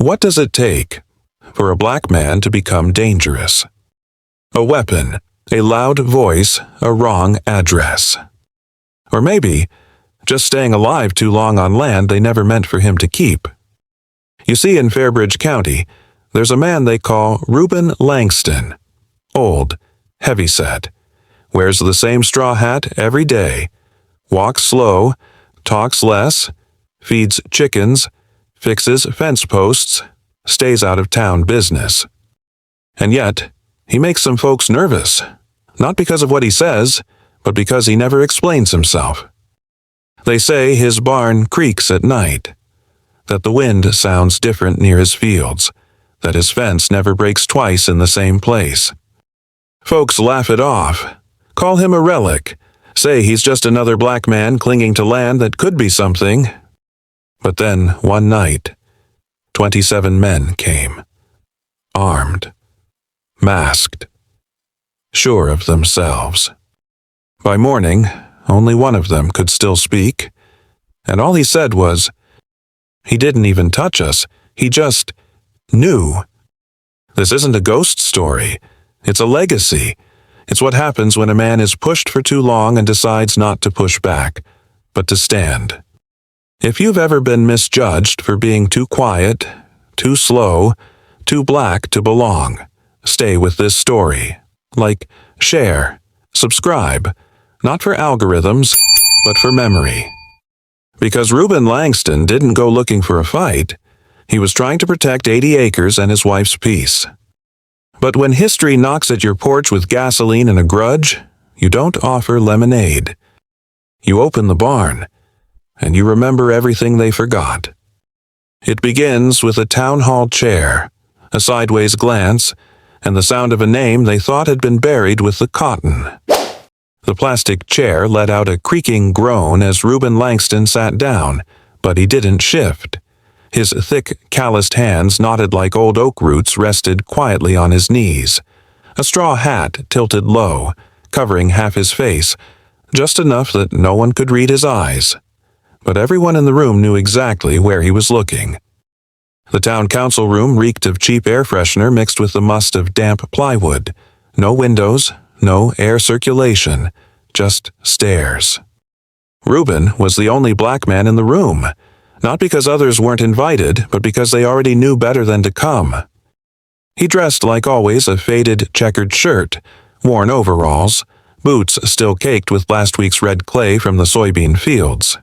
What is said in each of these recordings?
What does it take for a black man to become dangerous? A weapon, a loud voice, a wrong address. Or maybe just staying alive too long on land they never meant for him to keep. You see, in Fairbridge County, there's a man they call Reuben Langston. Old, heavyset, wears the same straw hat every day, walks slow, talks less, feeds chickens, fixes fence posts, stays out of town business. And yet, he makes some folks nervous, not because of what he says, but because he never explains himself. They say his barn creaks at night, that the wind sounds different near his fields, that his fence never breaks twice in the same place. Folks laugh it off, call him a relic, say he's just another black man clinging to land that could be something. But then, one night, 27 men came, armed, masked, sure of themselves. By morning, only one of them could still speak, and all he said was, "He didn't even touch us, he just knew." This isn't a ghost story, it's a legacy. It's what happens when a man is pushed for too long and decides not to push back, but to stand. If you've ever been misjudged for being too quiet, too slow, too black to belong, stay with this story. Like, share, subscribe, not for algorithms, but for memory. Because Reuben Langston didn't go looking for a fight, he was trying to protect 80 acres and his wife's peace. But when history knocks at your porch with gasoline and a grudge, you don't offer lemonade. You open the barn, and you remember everything they forgot. It begins with a town hall chair, a sideways glance, and the sound of a name they thought had been buried with the cotton. The plastic chair let out a creaking groan as Reuben Langston sat down, but he didn't shift. His thick, calloused hands, knotted like old oak roots, rested quietly on his knees. A straw hat tilted low, covering half his face, just enough that no one could read his eyes. But everyone in the room knew exactly where he was looking. The town council room reeked of cheap air freshener mixed with the must of damp plywood. No windows, no air circulation, just stairs. Reuben was the only black man in the room, not because others weren't invited, but because they already knew better than to come. He dressed like always, a faded checkered shirt, worn overalls, boots still caked with last week's red clay from the soybean fields.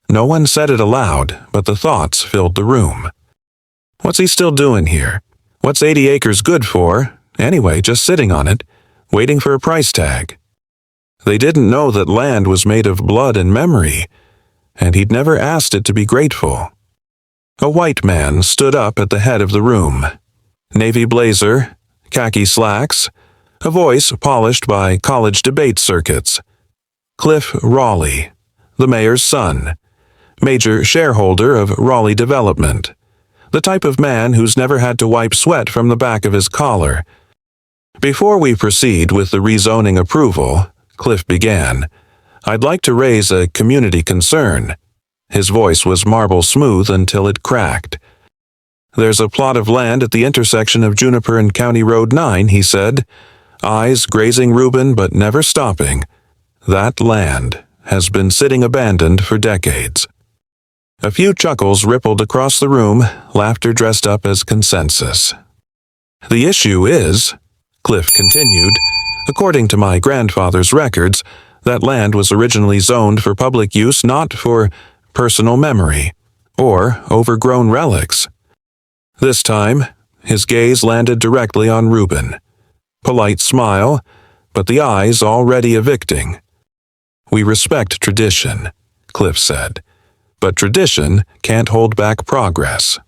No one said it aloud, but the thoughts filled the room. What's he still doing here? What's 80 acres good for? Anyway, just sitting on it, waiting for a price tag. They didn't know that land was made of blood and memory, and he'd never asked it to be grateful. A white man stood up at the head of the room. Navy blazer, khaki slacks, a voice polished by college debate circuits. Cliff Raleigh, the mayor's son, major shareholder of Raleigh Development, the type of man who's never had to wipe sweat from the back of his collar. Before we proceed with the rezoning approval, Cliff began, I'd like to raise a community concern. His voice was marble smooth until it cracked. There's a plot of land at the intersection of Juniper and County Road 9, he said, eyes grazing Reuben but never stopping. That land has been sitting abandoned for decades. A few chuckles rippled across the room, laughter dressed up as consensus. The issue is, Cliff continued, according to my grandfather's records, that land was originally zoned for public use, not for personal memory or overgrown relics. This time, his gaze landed directly on Reuben. Polite smile, but the eyes already evicting. We respect tradition, Cliff said, but tradition can't hold back progress.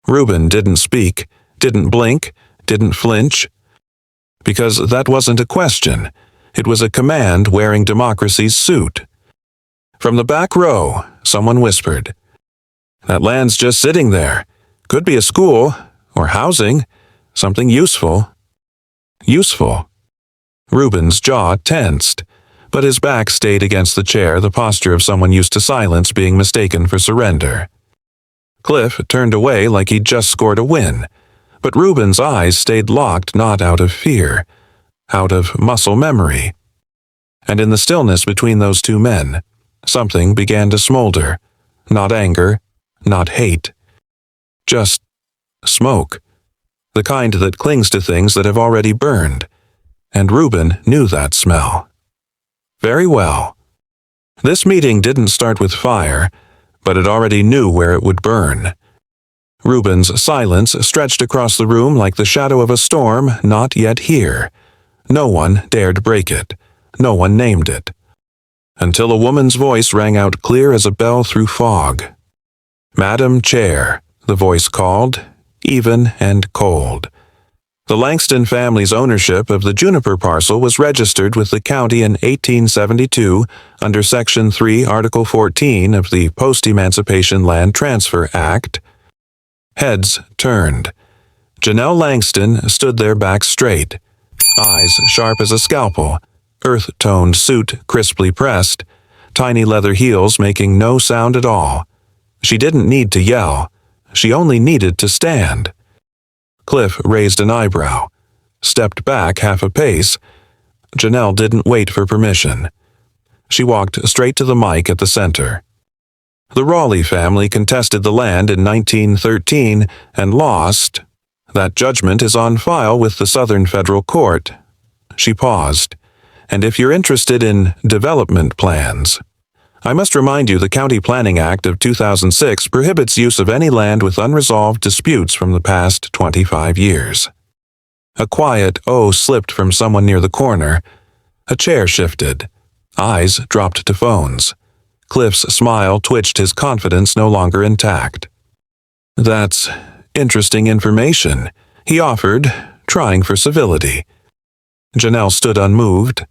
Reuben didn't speak, didn't blink, didn't flinch, because that wasn't a question. It was a command wearing democracy's suit. From the back row, someone whispered, That land's just sitting there. Could be a school, or housing, something useful. Useful. Reuben's jaw tensed, but his back stayed against the chair, the posture of someone used to silence being mistaken for surrender. Cliff turned away like he'd just scored a win, but Reuben's eyes stayed locked not out of fear, out of muscle memory. And in the stillness between those two men, something began to smolder. Not anger, not hate. Just smoke. The kind that clings to things that have already burned. And Reuben knew that smell. Very well. This meeting didn't start with fire, but it already knew where it would burn. Reuben's silence stretched across the room like the shadow of a storm not yet here. No one dared break it. No one named it. Until a woman's voice rang out clear as a bell through fog. "Madam Chair," the voice called, even and cold. The Langston family's ownership of the Juniper parcel was registered with the county in 1872 under Section 3, Article 14 of the Post-Emancipation Land Transfer Act. Heads turned. Janelle Langston stood there back straight, eyes sharp as a scalpel, earth-toned suit crisply pressed, tiny leather heels making no sound at all. She didn't need to yell. She only needed to stand. Cliff raised an eyebrow, stepped back half a pace. Janelle didn't wait for permission. She walked straight to the mic at the center. The Raleigh family contested the land in 1913 and lost. That judgment is on file with the Southern Federal Court. She paused. And if you're interested in development plans, I must remind you the County Planning Act of 2006 prohibits use of any land with unresolved disputes from the past 25 years. A quiet "oh" slipped from someone near the corner. A chair shifted. Eyes dropped to phones. Cliff's smile twitched, his confidence no longer intact. "That's interesting information," he offered, trying for civility. Janelle stood unmoved.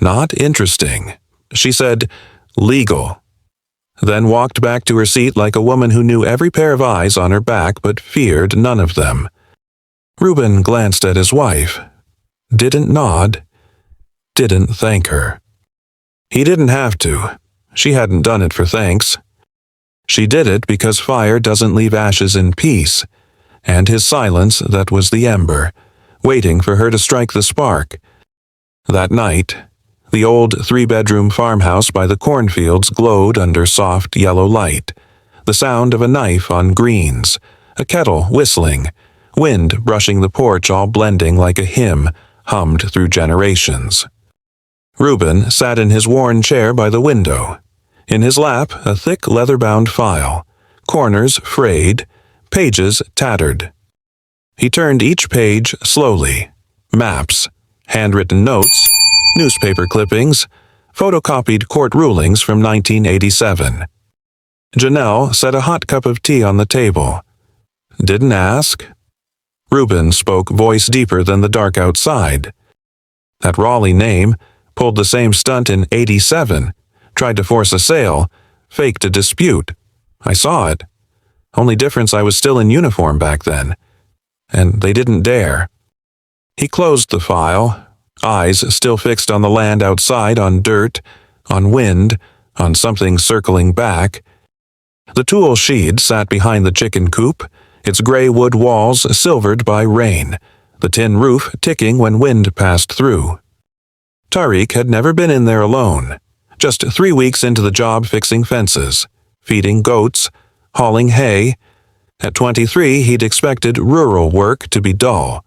"Not interesting," she said, "legal," then walked back to her seat like a woman who knew every pair of eyes on her back but feared none of them. Reuben glanced at his wife, didn't nod, didn't thank her. He didn't have to. She hadn't done it for thanks. She did it because fire doesn't leave ashes in peace, and his silence, that was the ember, waiting for her to strike the spark. That night, the old three-bedroom farmhouse by the cornfields glowed under soft yellow light, the sound of a knife on greens, a kettle whistling, wind brushing the porch all blending like a hymn hummed through generations. Reuben sat in his worn chair by the window. In his lap, a thick leather-bound file, corners frayed, pages tattered. He turned each page slowly. Maps, handwritten notes, newspaper clippings, photocopied court rulings from 1987. Janelle set a hot cup of tea on the table. "Didn't ask?" Reuben spoke, voice deeper than the dark outside. "That Raleigh name pulled the same stunt in 87, tried to force a sale, faked a dispute. I saw it. Only difference I was still in uniform back then. And they didn't dare." He closed the file, eyes still fixed on the land outside, on dirt, on wind, on something circling back. The tool shed sat behind the chicken coop, its gray wood walls silvered by rain, the tin roof ticking when wind passed through. Tariq had never been in there alone, just 3 weeks into the job fixing fences, feeding goats, hauling hay. At 23, he'd expected rural work to be dull.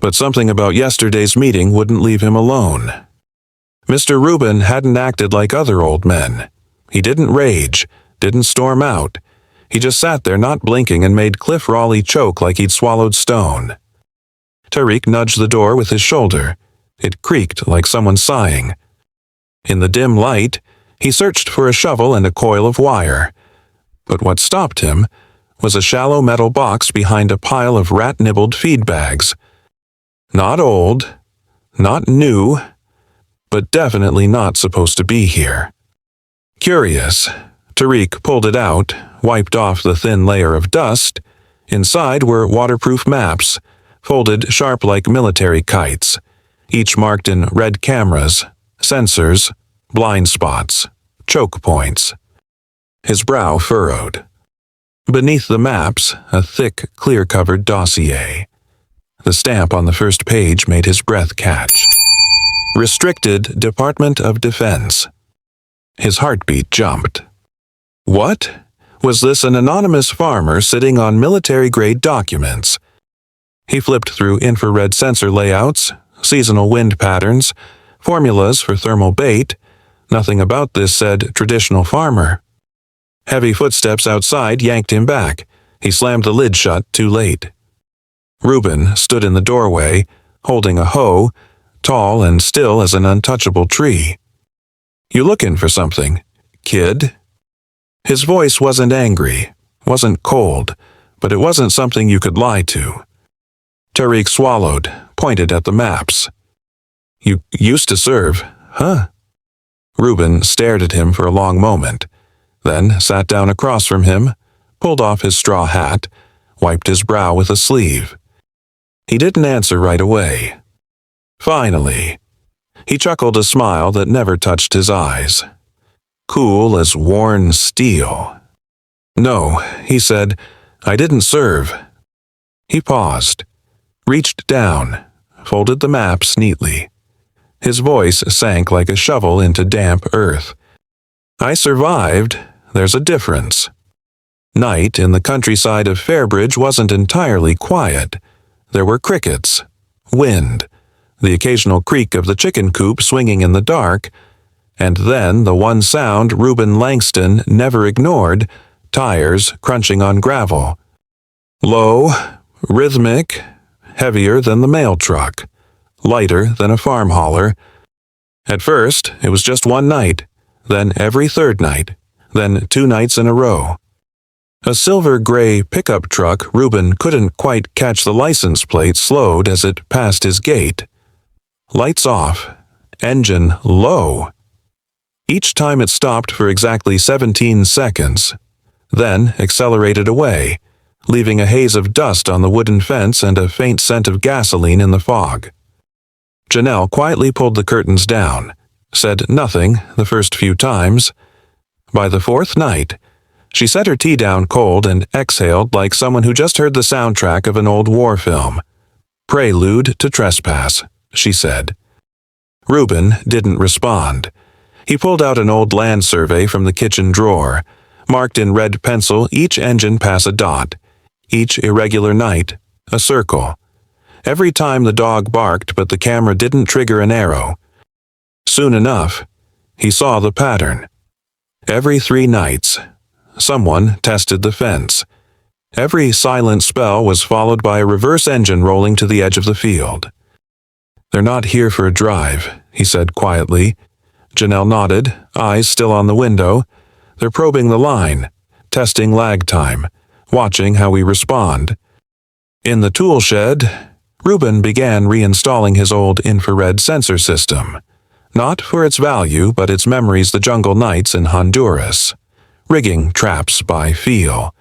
But something about yesterday's meeting wouldn't leave him alone. Mr. Reuben hadn't acted like other old men. He didn't rage, didn't storm out. He just sat there not blinking and made Cliff Raleigh choke like he'd swallowed stone. Tariq nudged the door with his shoulder. It creaked like someone sighing. In the dim light, he searched for a shovel and a coil of wire. But what stopped him was a shallow metal box behind a pile of rat-nibbled feed bags. Not old, not new, but definitely not supposed to be here. Curious, Tariq pulled it out, wiped off the thin layer of dust. Inside were waterproof maps, folded sharp like military kites, each marked in red cameras, sensors, blind spots, choke points. His brow furrowed. Beneath the maps, a thick, clear-covered dossier. The stamp on the first page made his breath catch. Restricted Department of Defense. His heartbeat jumped. What? Was this an anonymous farmer sitting on military-grade documents? He flipped through infrared sensor layouts, seasonal wind patterns, formulas for thermal bait. Nothing about this said traditional farmer. Heavy footsteps outside yanked him back. He slammed the lid shut too late. Reuben stood in the doorway, holding a hoe, tall and still as an untouchable tree. "You looking for something, kid?" His voice wasn't angry, wasn't cold, but it wasn't something you could lie to. Tariq swallowed, pointed at the maps. "You used to serve, huh?" Reuben stared at him for a long moment, then sat down across from him, pulled off his straw hat, wiped his brow with a sleeve. He didn't answer right away. Finally, he chuckled a smile that never touched his eyes. Cool as worn steel. "No," he said, "I didn't serve." He paused, reached down, folded the maps neatly. His voice sank like a shovel into damp earth. "I survived. There's a difference." Night in the countryside of Fairbridge wasn't entirely quiet. There were crickets, wind, the occasional creak of the chicken coop swinging in the dark, and then the one sound Reuben Langston never ignored, tires crunching on gravel. Low, rhythmic, heavier than the mail truck, lighter than a farm hauler. At first, it was just one night, then every third night, then 2 nights in a row. A silver-gray pickup truck Reuben couldn't quite catch the license plate slowed as it passed his gate. Lights off, engine low. Each time it stopped for exactly 17 seconds, then accelerated away, leaving a haze of dust on the wooden fence and a faint scent of gasoline in the fog. Janelle quietly pulled the curtains down, said nothing the first few times. By the 4th night, she set her tea down cold and exhaled like someone who just heard the soundtrack of an old war film. "Prelude to trespass," she said. Reuben didn't respond. He pulled out an old land survey from the kitchen drawer, marked in red pencil each engine pass a dot, each irregular night a circle. Every time the dog barked but the camera didn't trigger an arrow. Soon enough, he saw the pattern. Every 3 nights, someone tested the fence. Every silent spell was followed by a reverse engine rolling to the edge of the field. "They're not here for a drive," he said quietly. Janelle nodded, eyes still on the window. "They're probing the line, testing lag time, watching how we respond." In the tool shed, Reuben began reinstalling his old infrared sensor system. Not for its value, but its memories the jungle nights in Honduras. Rigging traps by feel,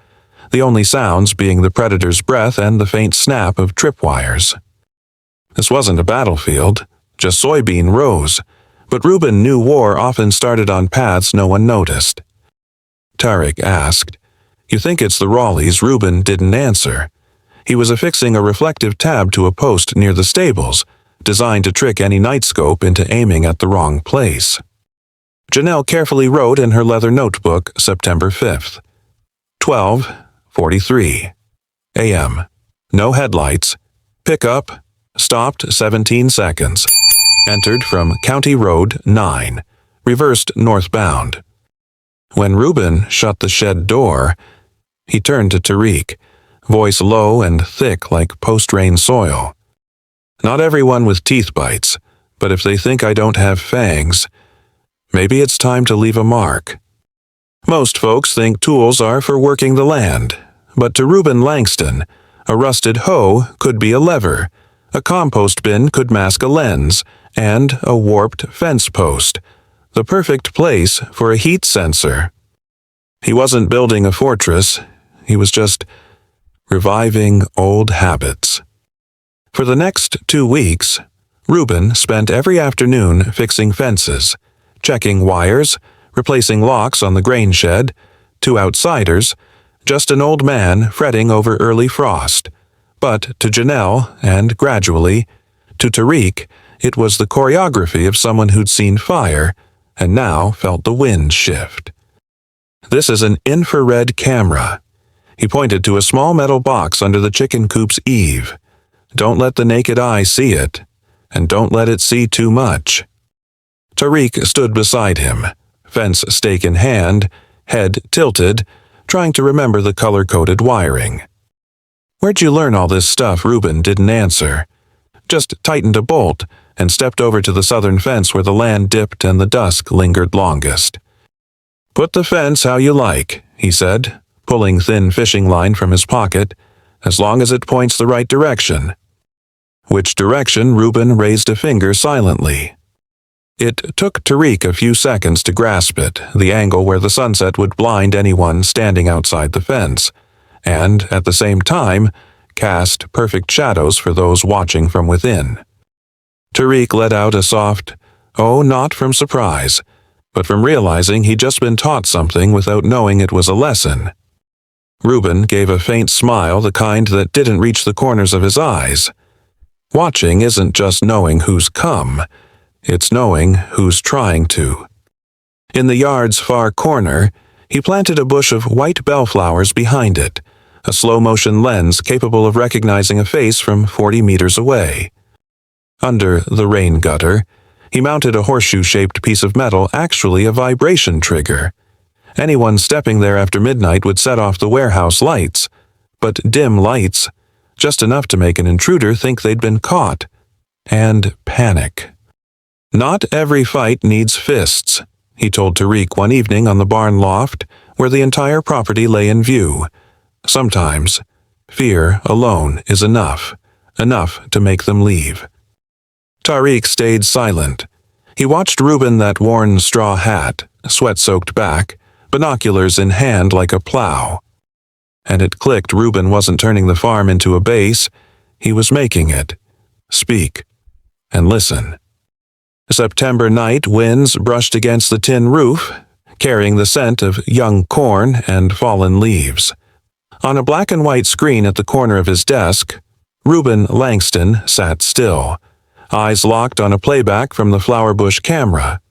the only sounds being the predator's breath and the faint snap of tripwires. This wasn't a battlefield, just soybean rows, but Reuben knew war often started on paths no one noticed. Tariq asked. "You think it's the Raleighs?" Reuben didn't answer. He was affixing a reflective tab to a post near the stables, designed to trick any night scope into aiming at the wrong place. Janelle carefully wrote in her leather notebook September 5th. 12:43 a.m. No headlights. Pickup. Stopped 17 seconds. Entered from County Road 9. Reversed northbound. When Reuben shut the shed door, he turned to Tariq, voice low and thick like post-rain soil. "Not everyone with teeth bites, but if they think I don't have fangs, maybe it's time to leave a mark. Most folks think tools are for working the land, but to Reuben Langston, a rusted hoe could be a lever, a compost bin could mask a lens, and a warped fence post, the perfect place for a heat sensor. He wasn't building a fortress, he was just reviving old habits. For the next 2 weeks, Reuben spent every afternoon fixing fences, checking wires, replacing locks on the grain shed, to outsiders, Just an old man fretting over early frost. But to Janelle, and gradually, to Tariq, it was the choreography of someone who'd seen fire and now felt the wind shift. "This is an infrared camera." He pointed to a small metal box under the chicken coop's eave. "Don't let the naked eye see it, and don't let it see too much." Tariq stood beside him, fence stake in hand, head tilted, trying to remember the color-coded wiring. "Where'd you learn all this stuff?" Reuben didn't answer. Just tightened a bolt and stepped over to the southern fence where the land dipped and the dusk lingered longest. "Put the fence how you like," he said, pulling thin fishing line from his pocket, "as long as it points the right direction." Which direction? Reuben raised a finger silently. It took Tariq a few seconds to grasp it, the angle where the sunset would blind anyone standing outside the fence, and, at the same time, cast perfect shadows for those watching from within. Tariq let out a soft, "Oh," not from surprise, but from realizing he'd just been taught something without knowing it was a lesson. Reuben gave a faint smile, the kind that didn't reach the corners of his eyes. Watching isn't just knowing who's come, it's knowing who's trying to. In the yard's far corner, he planted a bush of white bellflowers behind it, a slow-motion lens capable of recognizing a face from 40 meters away. Under the rain gutter, he mounted a horseshoe-shaped piece of metal, actually a vibration trigger. Anyone stepping there after midnight would set off the warehouse lights, but dim lights, just enough to make an intruder think they'd been caught, and panic. "Not every fight needs fists," he told Tariq one evening on the barn loft, where the entire property lay in view. "Sometimes, fear alone is enough to make them leave." Tariq stayed silent. He watched Reuben, that worn straw hat, sweat-soaked back, binoculars in hand like a plow. And it clicked Reuben wasn't turning the farm into a base, he was making it. Speak, and listen. September night winds brushed against the tin roof, carrying the scent of young corn and fallen leaves. On a black and white screen at the corner of his desk, Reuben Langston sat still, eyes locked on a playback from the flower bush camera.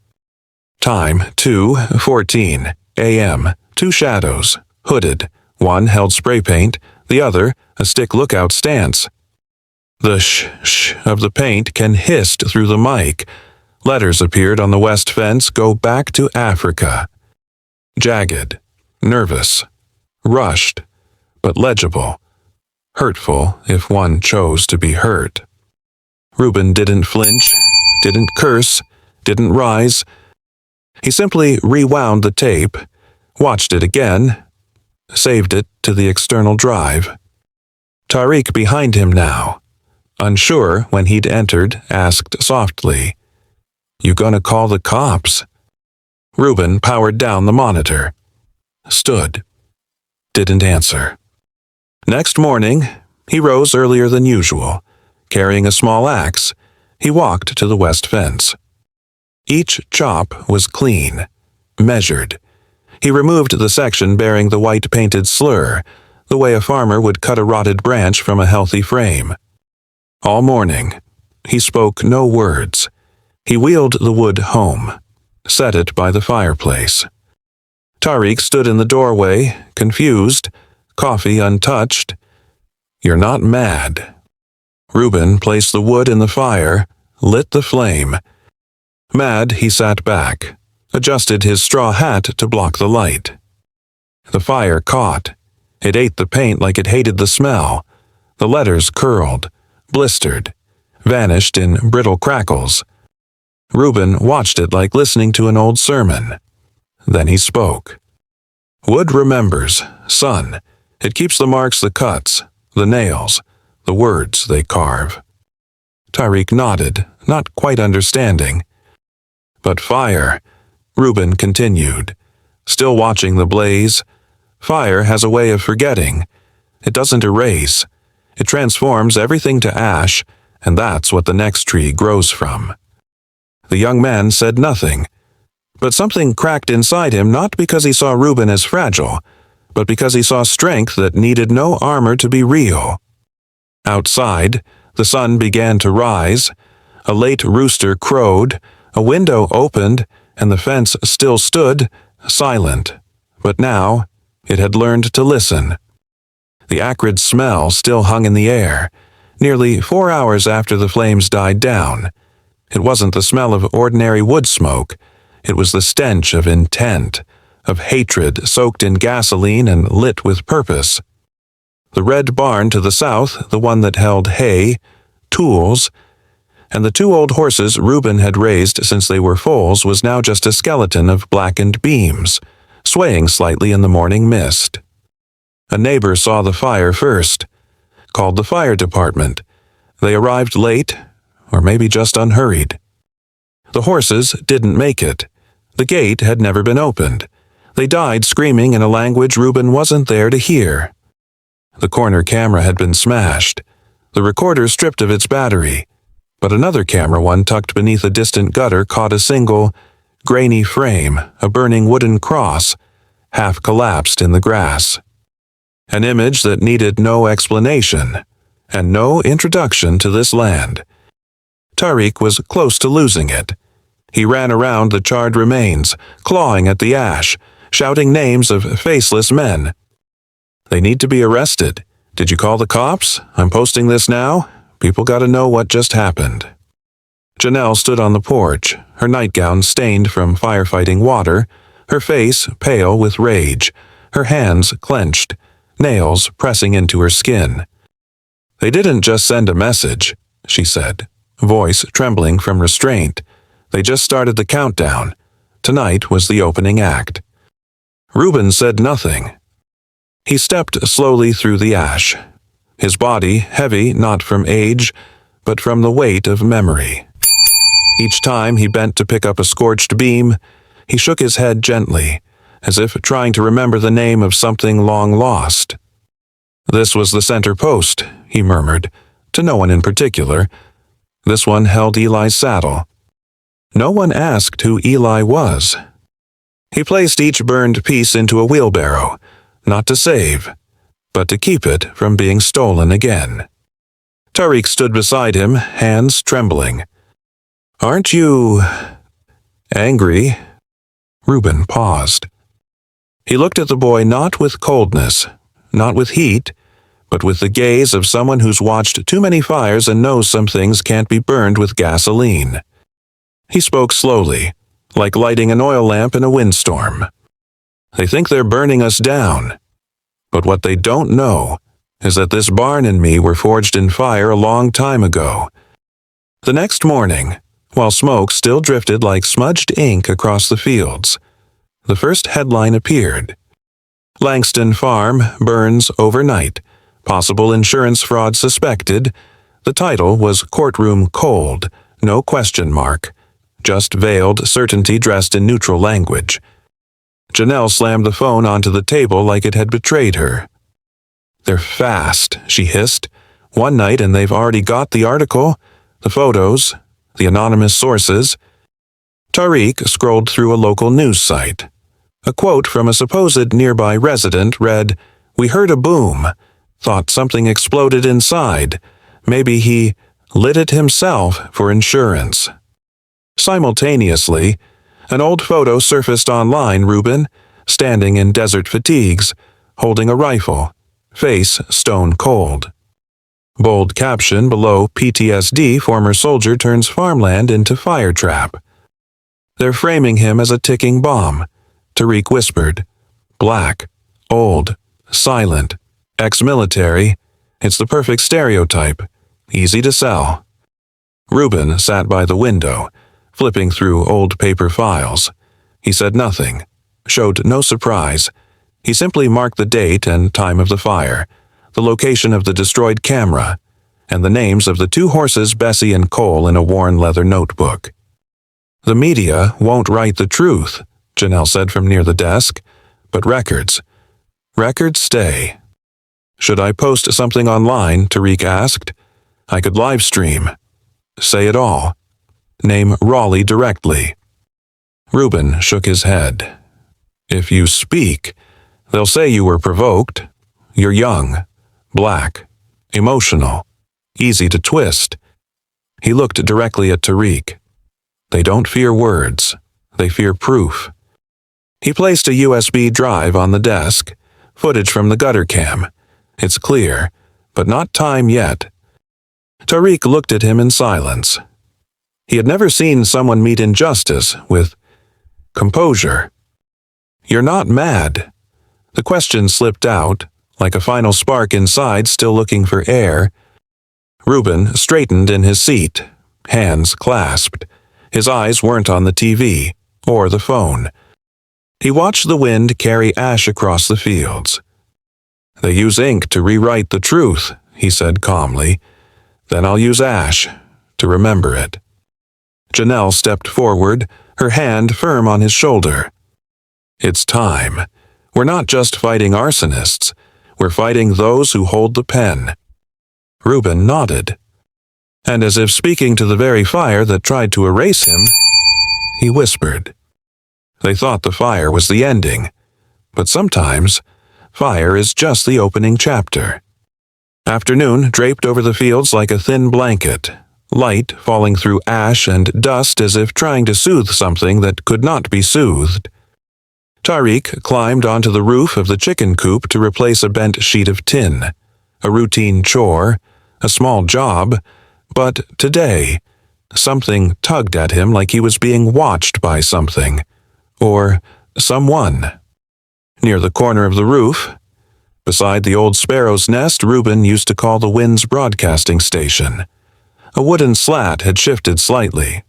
Time, 2:14 a.m., two shadows, hooded. One held spray paint, the other a stick lookout stance. The sh-sh of the paint Ken hissed through the mic. Letters appeared on the west fence, "Go back to Africa." Jagged, nervous, rushed, but legible. Hurtful if one chose to be hurt. Reuben didn't flinch, didn't curse, didn't rise. He simply rewound the tape, watched it again, saved it to the external drive. Tariq behind him now, unsure when he'd entered, asked softly, "You gonna call the cops?" Reuben powered down the monitor. Stood. Didn't answer. Next morning, he rose earlier than usual. Carrying a small axe, he walked to the west fence. Each chop was clean, measured. He removed the section bearing the white-painted slur, the way a farmer would cut a rotted branch from a healthy frame. All morning, he spoke no words. He wheeled the wood home, set it by the fireplace. Tariq stood in the doorway, confused, coffee untouched. "You're not mad." Reuben placed the wood in the fire, lit the flame. Mad, he sat back, adjusted his straw hat to block the light. The fire caught. It ate the paint like it hated the smell. The letters curled, blistered, vanished in brittle crackles. Reuben watched it like listening to an old sermon. Then he spoke. "Wood remembers, son. It keeps the marks, the cuts, the nails, the words they carve." Tariq nodded, not quite understanding. "But fire," Reuben continued, still watching the blaze. "Fire has a way of forgetting. It doesn't erase. It transforms everything to ash, and that's what the next tree grows from." The young man said nothing, but something cracked inside him, not because he saw Reuben as fragile, but because he saw strength that needed no armor to be real. Outside, the sun began to rise, a late rooster crowed, a window opened, and the fence still stood, silent. But now, it had learned to listen. The acrid smell still hung in the air, nearly 4 hours after the flames died down. It wasn't the smell of ordinary wood smoke. It was the stench of intent, of hatred soaked in gasoline and lit with purpose. The red barn to the south, the one that held hay, tools, and the 2 old horses Reuben had raised since they were foals was now just a skeleton of blackened beams, swaying slightly in the morning mist. A neighbor saw the fire first, called the fire department. They arrived late, or maybe just unhurried. The horses didn't make it. The gate had never been opened. They died screaming in a language Reuben wasn't there to hear. The corner camera had been smashed, the recorder stripped of its battery, but another camera one tucked beneath a distant gutter caught a single, grainy frame, a burning wooden cross, half collapsed in the grass. An image that needed no explanation, and no introduction to this land. Tariq was close to losing it. He ran around the charred remains, clawing at the ash, shouting names of faceless men. They need to be arrested. Did you call the cops? I'm posting this now. People gotta know what just happened. Janelle stood on the porch, her nightgown stained from firefighting water, her face pale with rage, her hands clenched, nails pressing into her skin. They didn't just send a message, she said, voice trembling from restraint. They just started the countdown. Tonight was the opening act. Reuben said nothing. He stepped slowly through the ash, his body heavy not from age, but from the weight of memory. Each time he bent to pick up a scorched beam, he shook his head gently, as if trying to remember the name of something long lost. This was the center post, he murmured, to no one in particular. This one held Eli's saddle. No one asked who Eli was. He placed each burned piece into a wheelbarrow, not to save, but to keep it from being stolen again. Tariq stood beside him, hands trembling. Aren't you angry? Reuben paused. He looked at the boy not with coldness, not with heat, but with the gaze of someone who's watched too many fires and knows some things can't be burned with gasoline. He spoke slowly, like lighting an oil lamp in a windstorm. They think they're burning us down, but what they don't know is that this barn and me were forged in fire a long time ago. The next morning, while smoke still drifted like smudged ink across the fields, the first headline appeared. Langston Farm burns overnight. Possible insurance fraud suspected. The title was Courtroom Cold, no question mark. Just veiled certainty dressed in neutral language. Janelle slammed the phone onto the table like it had betrayed her. They're fast, she hissed. One night and they've already got the article, the photos, the anonymous sources. Tariq scrolled through a local news site. A quote from a supposed nearby resident read, "We heard a boom. Thought something exploded inside. Maybe he lit it himself for insurance." Simultaneously, an old photo surfaced online. Reuben, standing in desert fatigues, holding a rifle, face stone cold. Bold caption below: PTSD, former soldier turns farmland into fire trap. They're framing him as a ticking bomb, Tariq whispered. Black, old, silent, ex-military. It's the perfect stereotype. Easy to sell. Reuben sat by the window, flipping through old paper files. He said nothing, showed no surprise. He simply marked the date and time of the fire, the location of the destroyed camera, and the names of the 2 horses Bessie and Cole in a worn leather notebook. The media won't write the truth, Janelle said from near the desk, but records stay. Should I post something online? Tariq asked. I could live stream. Say it all. Name Raleigh directly. Reuben shook his head. If you speak, They'll say you were provoked. You're young, black, emotional, easy to twist. He looked directly at Tariq. They don't fear words. They fear proof. He placed a USB drive on the desk, footage from the gutter cam. It's clear, but not time yet. Tariq looked at him in silence. He had never seen someone meet injustice with composure. You're not mad. The question slipped out, like a final spark inside still looking for air. Reuben straightened in his seat, hands clasped. His eyes weren't on the TV or the phone. He watched the wind carry ash across the fields. They use ink to rewrite the truth, he said calmly. Then I'll use ash to remember it. Janelle stepped forward, her hand firm on his shoulder. It's time. We're not just fighting arsonists. We're fighting those who hold the pen. Reuben nodded. And as if speaking to the very fire that tried to erase him, he whispered. They thought the fire was the ending, but sometimes fire is just the opening chapter. Afternoon draped over the fields like a thin blanket, light falling through ash and dust as if trying to soothe something that could not be soothed. Tariq climbed onto the roof of the chicken coop to replace a bent sheet of tin. A routine chore, a small job, but today, something tugged at him like he was being watched by something, or someone. Near the corner of the roof, beside the old sparrow's nest Reuben used to call the wind's broadcasting station, a wooden slat had shifted slightly.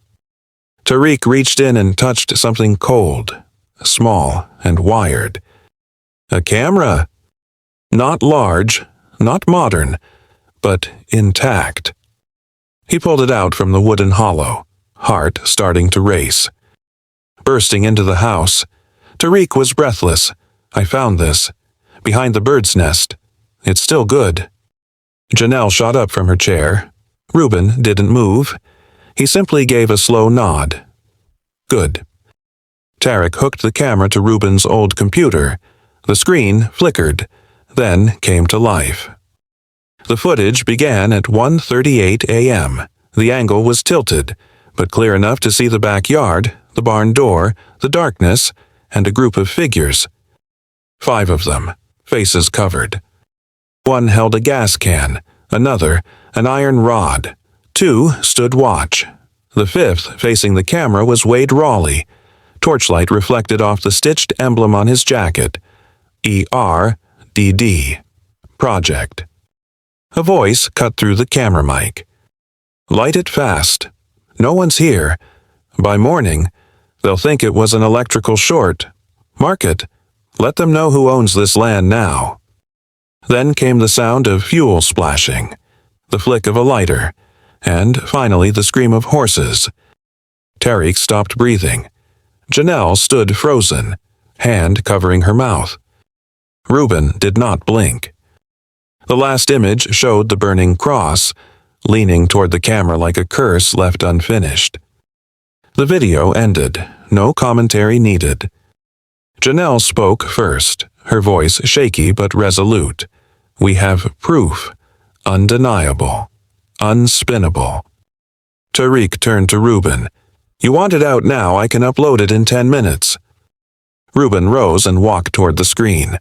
Tariq reached in and touched something cold, small and wired. A camera. Not large, not modern, but intact. He pulled it out from the wooden hollow, heart starting to race. Bursting into the house, Tariq was breathless. I found this, behind the bird's nest. It's still good. Janelle shot up from her chair. Reuben didn't move. He simply gave a slow nod. Good. Tarek hooked the camera to Reuben's old computer. The screen flickered, then came to life. The footage began at 1:38 a.m. The angle was tilted, but clear enough to see the backyard, the barn door, the darkness, and a group of figures. 5 of them, faces covered. One held a gas can, another an iron rod. 2 stood watch. The 5th, facing the camera, was Wade Raleigh. Torchlight reflected off the stitched emblem on his jacket. ERDD. Project. A voice cut through the camera mic. Light it fast. No one's here. By morning, they'll think it was an electrical short. Mark it. Let them know who owns this land now. Then came the sound of fuel splashing, the flick of a lighter, and finally the scream of horses. Tariq stopped breathing. Janelle stood frozen, hand covering her mouth. Reuben did not blink. The last image showed the burning cross, leaning toward the camera like a curse left unfinished. The video ended, no commentary needed. Janelle spoke first, her voice shaky but resolute. We have proof, undeniable, unspinnable. Tariq turned to Reuben. You want it out now, I can upload it in 10 minutes. Reuben rose and walked toward the screen.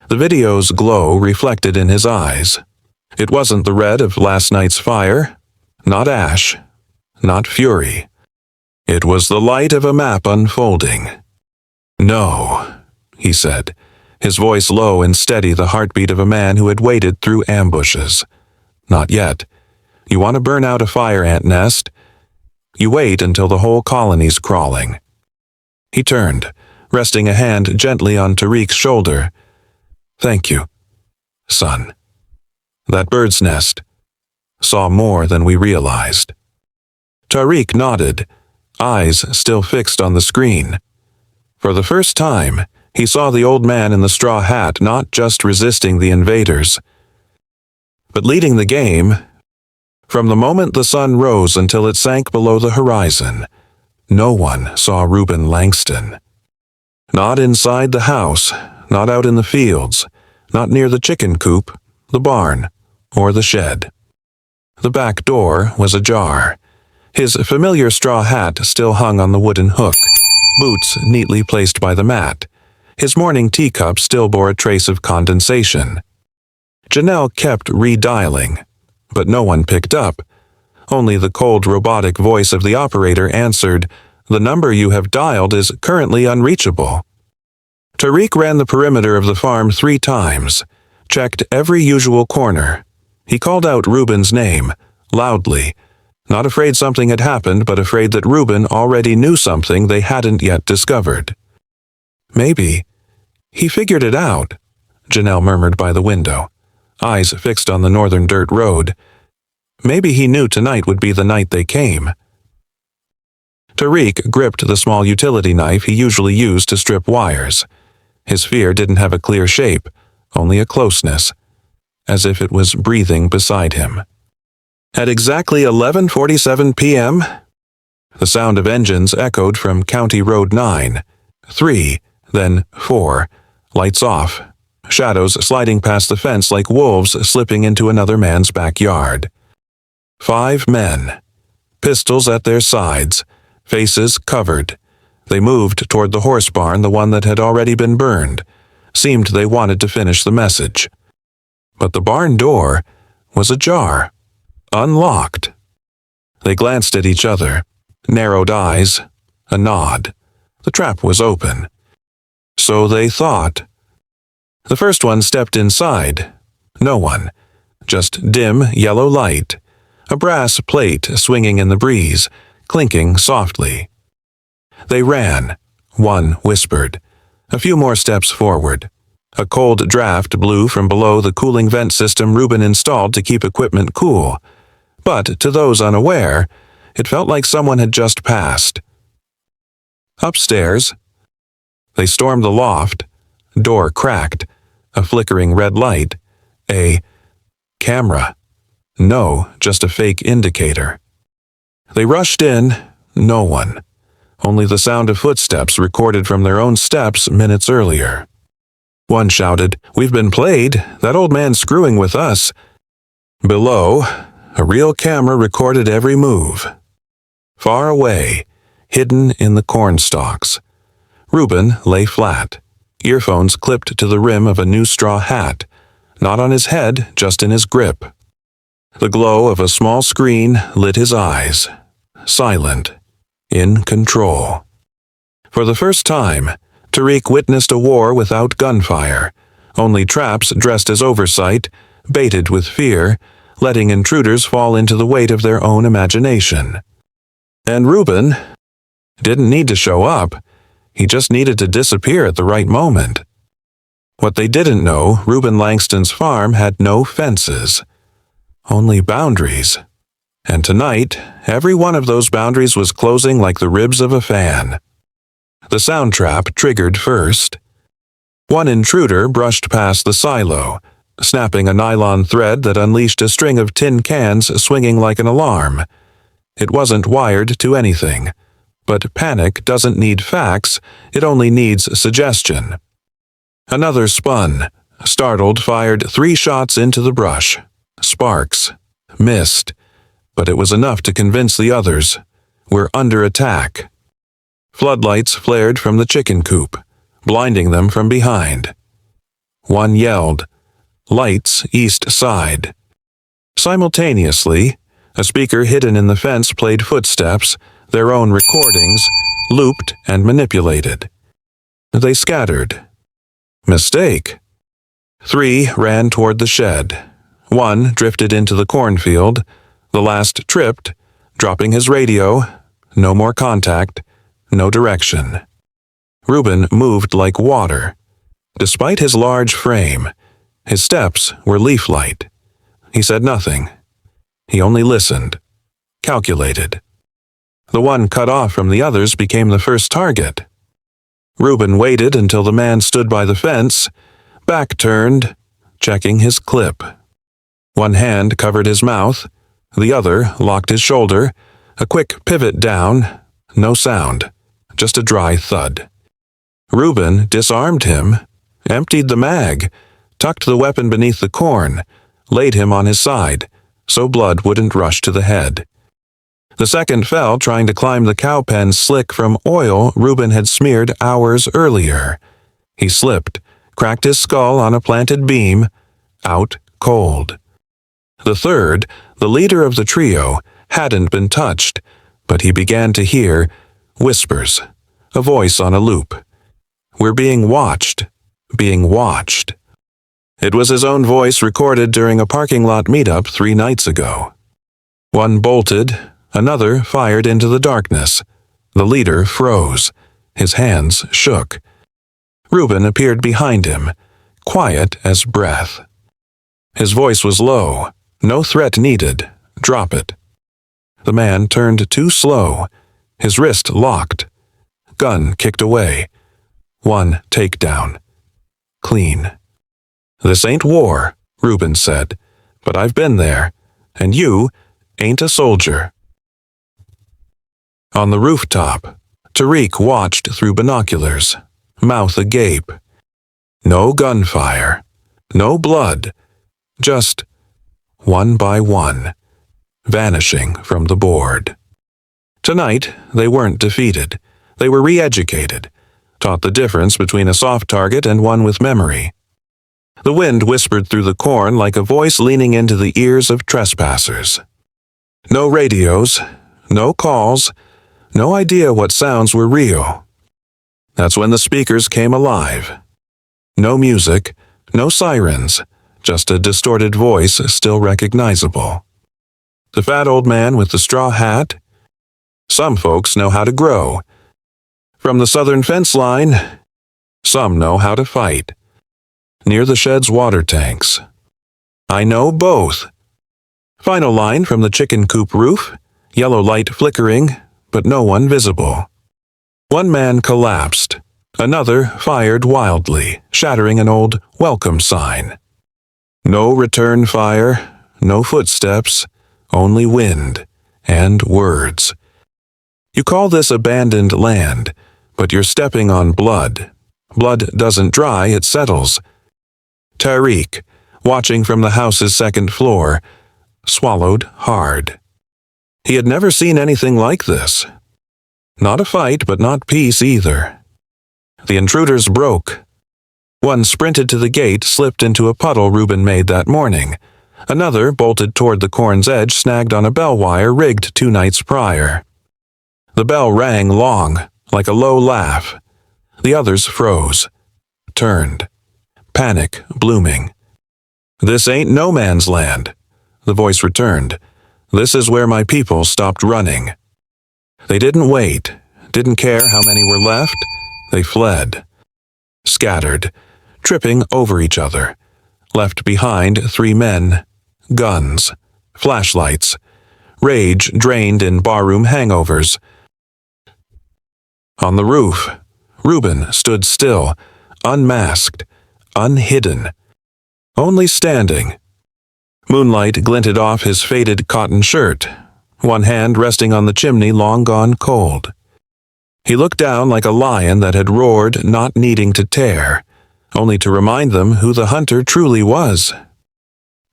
The video's glow reflected in his eyes. It wasn't the red of last night's fire, not ash, not fury. It was the light of a map unfolding. No, he said, his voice low and steady, the heartbeat of a man who had waded through ambushes. Not yet. You want to burn out a fire ant nest? You wait until the whole colony's crawling. He turned, resting a hand gently on Tariq's shoulder. Thank you, son. That bird's nest saw more than we realized. Tariq nodded, eyes still fixed on the screen. For the first time, he saw the old man in the straw hat not just resisting the invaders, but leading the game. From the moment the sun rose until it sank below the horizon, no one saw Reuben Langston. Not inside the house, not out in the fields, not near the chicken coop, the barn, or the shed. The back door was ajar. His familiar straw hat still hung on the wooden hook, boots neatly placed by the mat. His morning teacup still bore a trace of condensation. Janelle kept redialing, but no one picked up. Only the cold robotic voice of the operator answered, "The number you have dialed is currently unreachable." Tariq ran the perimeter of the farm 3 times, checked every usual corner. He called out Reuben's name, loudly, not afraid something had happened, but afraid that Reuben already knew something they hadn't yet discovered. "Maybe he figured it out," Janelle murmured by the window, eyes fixed on the northern dirt road. "Maybe he knew tonight would be the night they came." Tariq gripped the small utility knife he usually used to strip wires. His fear didn't have a clear shape, only a closeness, as if it was breathing beside him. At exactly 11:47 p.m., the sound of engines echoed from County Road 9. 3, then 4, lights off, shadows sliding past the fence like wolves slipping into another man's backyard. 5 men, pistols at their sides, faces covered. They moved toward the horse barn, the one that had already been burned. Seemed they wanted to finish the message. But the barn door was ajar, unlocked. They glanced at each other, narrowed eyes, a nod. The trap was open. So they thought. The first one stepped inside. No one. Just dim yellow light. A brass plate swinging in the breeze, clinking softly. They ran. One whispered. A few more steps forward. A cold draft blew from below the cooling vent system Reuben installed to keep equipment cool. But to those unaware, it felt like someone had just passed. Upstairs. They stormed the loft. Door cracked. A flickering red light. A camera. No, just a fake indicator. They rushed in. No one. Only the sound of footsteps recorded from their own steps minutes earlier. One shouted, "We've been played. That old man's screwing with us." Below, a real camera recorded every move. Far away, hidden in the corn stalks, Reuben lay flat, earphones clipped to the rim of a new straw hat, not on his head, just in his grip. The glow of a small screen lit his eyes, silent, in control. For the first time, Tariq witnessed a war without gunfire, only traps dressed as oversight, baited with fear, letting intruders fall into the weight of their own imagination. And Reuben didn't need to show up, he just needed to disappear at the right moment. What they didn't know, Reuben Langston's farm had no fences, only boundaries. And tonight, every one of those boundaries was closing like the ribs of a fan. The sound trap triggered first. One intruder brushed past the silo, snapping a nylon thread that unleashed a string of tin cans swinging like an alarm. It wasn't wired to anything. But panic doesn't need facts, it only needs suggestion. Another spun, startled, fired 3 shots into the brush. Sparks. Missed. But it was enough to convince the others. We're under attack. Floodlights flared from the chicken coop, blinding them from behind. One yelled, "Lights east side." Simultaneously, a speaker hidden in the fence played footsteps, their own recordings, looped and manipulated. They scattered. Mistake. 3 ran toward the shed. 1 drifted into the cornfield. The last tripped, dropping his radio. No more contact. No direction. Reuben moved like water. Despite his large frame, his steps were leaf-light. He said nothing. He only listened. Calculated. The one cut off from the others became the first target. Reuben waited until the man stood by the fence, back turned, checking his clip. One hand covered his mouth, the other locked his shoulder, a quick pivot down, no sound, just a dry thud. Reuben disarmed him, emptied the mag, tucked the weapon beneath the corn, laid him on his side, so blood wouldn't rush to the head. The second fell trying to climb the cow pen slick from oil Reuben had smeared hours earlier. He slipped, cracked his skull on a planted beam, out cold. The third, the leader of the trio, hadn't been touched, but he began to hear whispers, a voice on a loop. "We're being watched, being watched." It was his own voice recorded during a parking lot meetup 3 nights ago. One bolted, another fired into the darkness. The leader froze. His hands shook. Reuben appeared behind him, quiet as breath. His voice was low. No threat needed. Drop it. The man turned too slow. His wrist locked. Gun kicked away. 1 takedown. Clean. "This ain't war," Reuben said, "but I've been there, and you ain't a soldier." On the rooftop, Tariq watched through binoculars, mouth agape. No gunfire, no blood, just one by one, vanishing from the board. Tonight, they weren't defeated. They were re-educated, taught the difference between a soft target and one with memory. The wind whispered through the corn like a voice leaning into the ears of trespassers. No radios, no calls, no idea what sounds were real. That's when the speakers came alive. No music, no sirens, just a distorted voice still recognizable. The fat old man with the straw hat? Some folks know how to grow. From the southern fence line, some know how to fight. Near the shed's water tanks. I know both. Final line from the chicken coop roof, yellow light flickering, but no one visible. One man collapsed. Another fired wildly, shattering an old welcome sign. No return fire, no footsteps, only wind and words. You call this abandoned land, but you're stepping on blood. Blood doesn't dry, it settles. Tariq, watching from the house's second floor, swallowed hard. He had never seen anything like this. Not a fight, but not peace either. The intruders broke. One sprinted to the gate, slipped into a puddle Reuben made that morning. Another bolted toward the corn's edge, snagged on a bell wire rigged 2 nights prior. The bell rang long, like a low laugh. The others froze, turned, panic blooming. "This ain't no man's land," the voice returned. "This is where my people stopped running." They didn't wait, didn't care how many were left. They fled. Scattered, tripping over each other. Left behind 3 men, guns, flashlights, rage drained in barroom hangovers. On the roof, Reuben stood still, unmasked, unhidden, only standing. Moonlight glinted off his faded cotton shirt, one hand resting on the chimney long gone cold. He looked down like a lion that had roared, not needing to tear, only to remind them who the hunter truly was.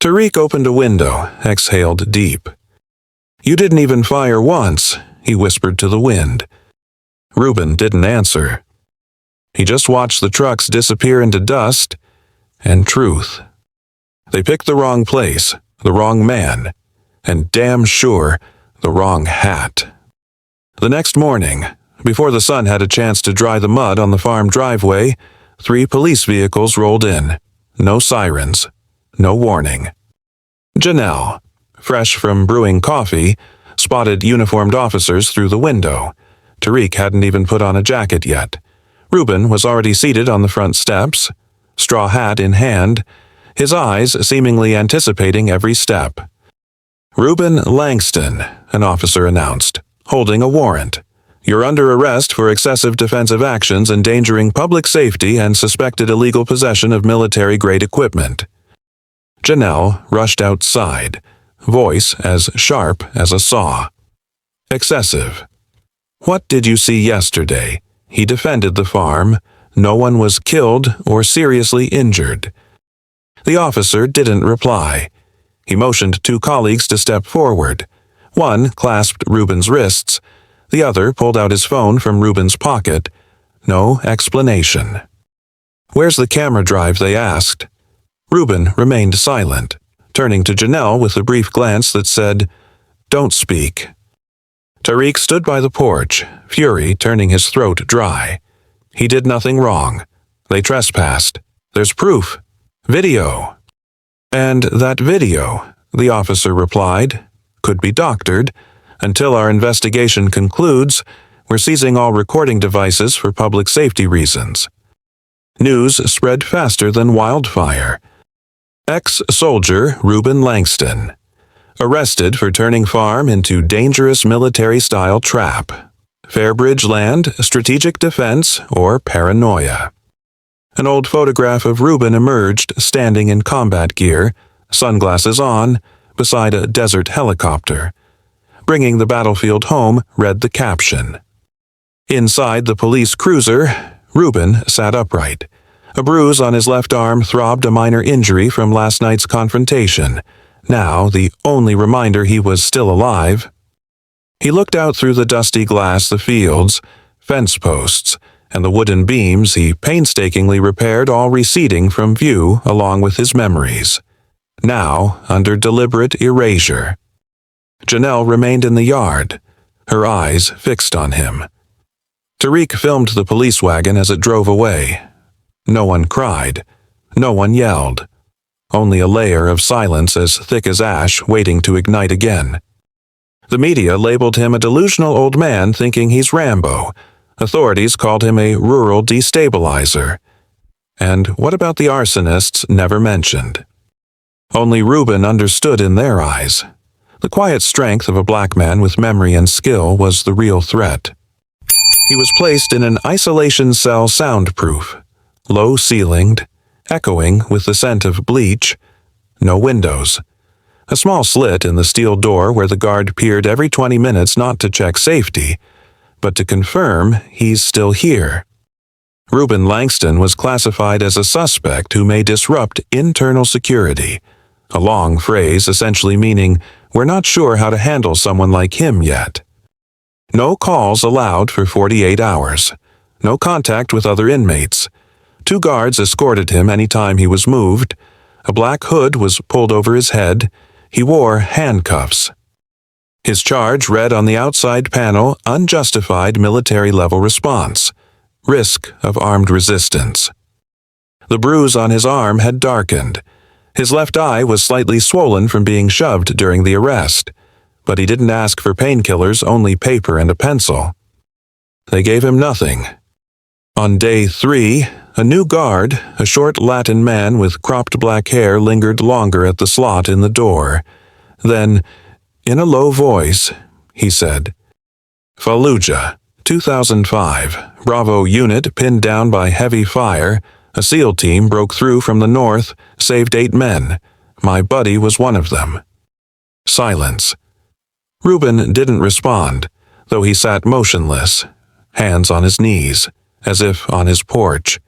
Tariq opened a window, exhaled deep. "You didn't even fire once," he whispered to the wind. Reuben didn't answer. He just watched the trucks disappear into dust and truth. They picked the wrong place, the wrong man, and damn sure the wrong hat. The next morning, before the sun had a chance to dry the mud on the farm driveway, 3 police vehicles rolled in. No sirens, no warning. Janelle, fresh from brewing coffee, spotted uniformed officers through the window. Tariq hadn't even put on a jacket yet. Reuben was already seated on the front steps, straw hat in hand, his eyes seemingly anticipating every step. "Reuben Langston," an officer announced, "holding a warrant. You're under arrest for excessive defensive actions endangering public safety and suspected illegal possession of military-grade equipment." Janelle rushed outside, voice as sharp as a saw. "Excessive. What did you see yesterday?" He defended the farm, no one was killed or seriously injured. The officer didn't reply. He motioned two colleagues to step forward. One clasped Reuben's wrists. The other pulled out his phone from Reuben's pocket. No explanation. "Where's the camera drive?" they asked. Reuben remained silent, turning to Janelle with a brief glance that said, "Don't speak." Tariq stood by the porch, fury turning his throat dry. He did nothing wrong. They trespassed. There's proof. Video. "And that video," the officer replied, "could be doctored. Until our investigation concludes, we're seizing all recording devices for public safety reasons." News spread faster than wildfire. Ex-soldier Reuben Langston, arrested for turning farm into dangerous military-style trap. Fairbridge land, strategic defense, or paranoia. An old photograph of Reuben emerged standing in combat gear, sunglasses on, beside a desert helicopter. Bringing the battlefield home read the caption. Inside the police cruiser, Reuben sat upright. A bruise on his left arm throbbed a minor injury from last night's confrontation, now the only reminder he was still alive. He looked out through the dusty glass the fields, fence posts, and the wooden beams he painstakingly repaired all receding from view along with his memories, now under deliberate erasure. Janelle remained in the yard, her eyes fixed on him. Tariq filmed the police wagon as it drove away. No one cried. No one yelled. Only a layer of silence as thick as ash waiting to ignite again. The media labeled him a delusional old man thinking he's Rambo. Authorities called him a rural destabilizer. And what about the arsonists never mentioned? Only Reuben understood in their eyes. The quiet strength of a black man with memory and skill was the real threat. He was placed in an isolation cell soundproof, low-ceilinged, echoing with the scent of bleach, no windows. A small slit in the steel door where the guard peered every 20 minutes not to check safety, but to confirm he's still here. Reuben Langston was classified as a suspect who may disrupt internal security, a long phrase essentially meaning we're not sure how to handle someone like him yet. No calls allowed for 48 hours. No contact with other inmates. 2 guards escorted him any time he was moved. A black hood was pulled over his head. He wore handcuffs. His charge read on the outside panel, unjustified military-level response, risk of armed resistance. The bruise on his arm had darkened. His left eye was slightly swollen from being shoved during the arrest, but he didn't ask for painkillers, only paper and a pencil. They gave him nothing. On day 3, a new guard, a short Latin man with cropped black hair, lingered longer at the slot in the door. Then, in a low voice, he said, "Fallujah, 2005, Bravo unit pinned down by heavy fire. A SEAL team broke through from the north, saved 8 men. My buddy was one of them." Silence. Reuben didn't respond, though he sat motionless, hands on his knees, as if on his porch.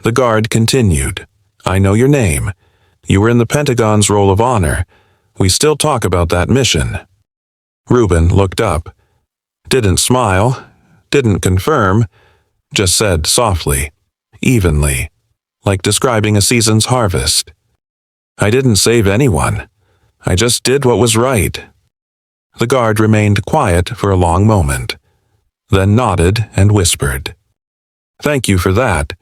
The guard continued, "I know your name. You were in the Pentagon's Roll of Honor. We still talk about that mission." Reuben looked up. Didn't smile, didn't confirm, just said softly, evenly, like describing a season's harvest. "I didn't save anyone. I just did what was right." The guard remained quiet for a long moment, then nodded and whispered, "Thank you for that,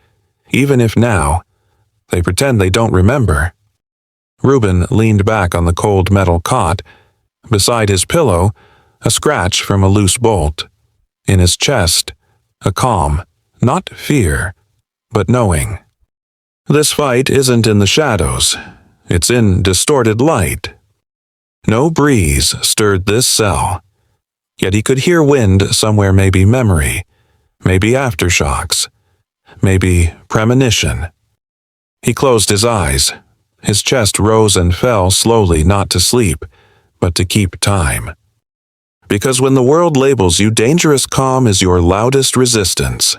even if now they pretend they don't remember." Reuben leaned back on the cold metal cot. Beside his pillow, a scratch from a loose bolt. In his chest, a calm, not fear, but knowing. This fight isn't in the shadows. It's in distorted light. No breeze stirred this cell. Yet he could hear wind somewhere, maybe memory, maybe aftershocks, maybe premonition. He closed his eyes. His chest rose and fell slowly, not to sleep, but to keep time. Because when the world labels you dangerous, calm is your loudest resistance.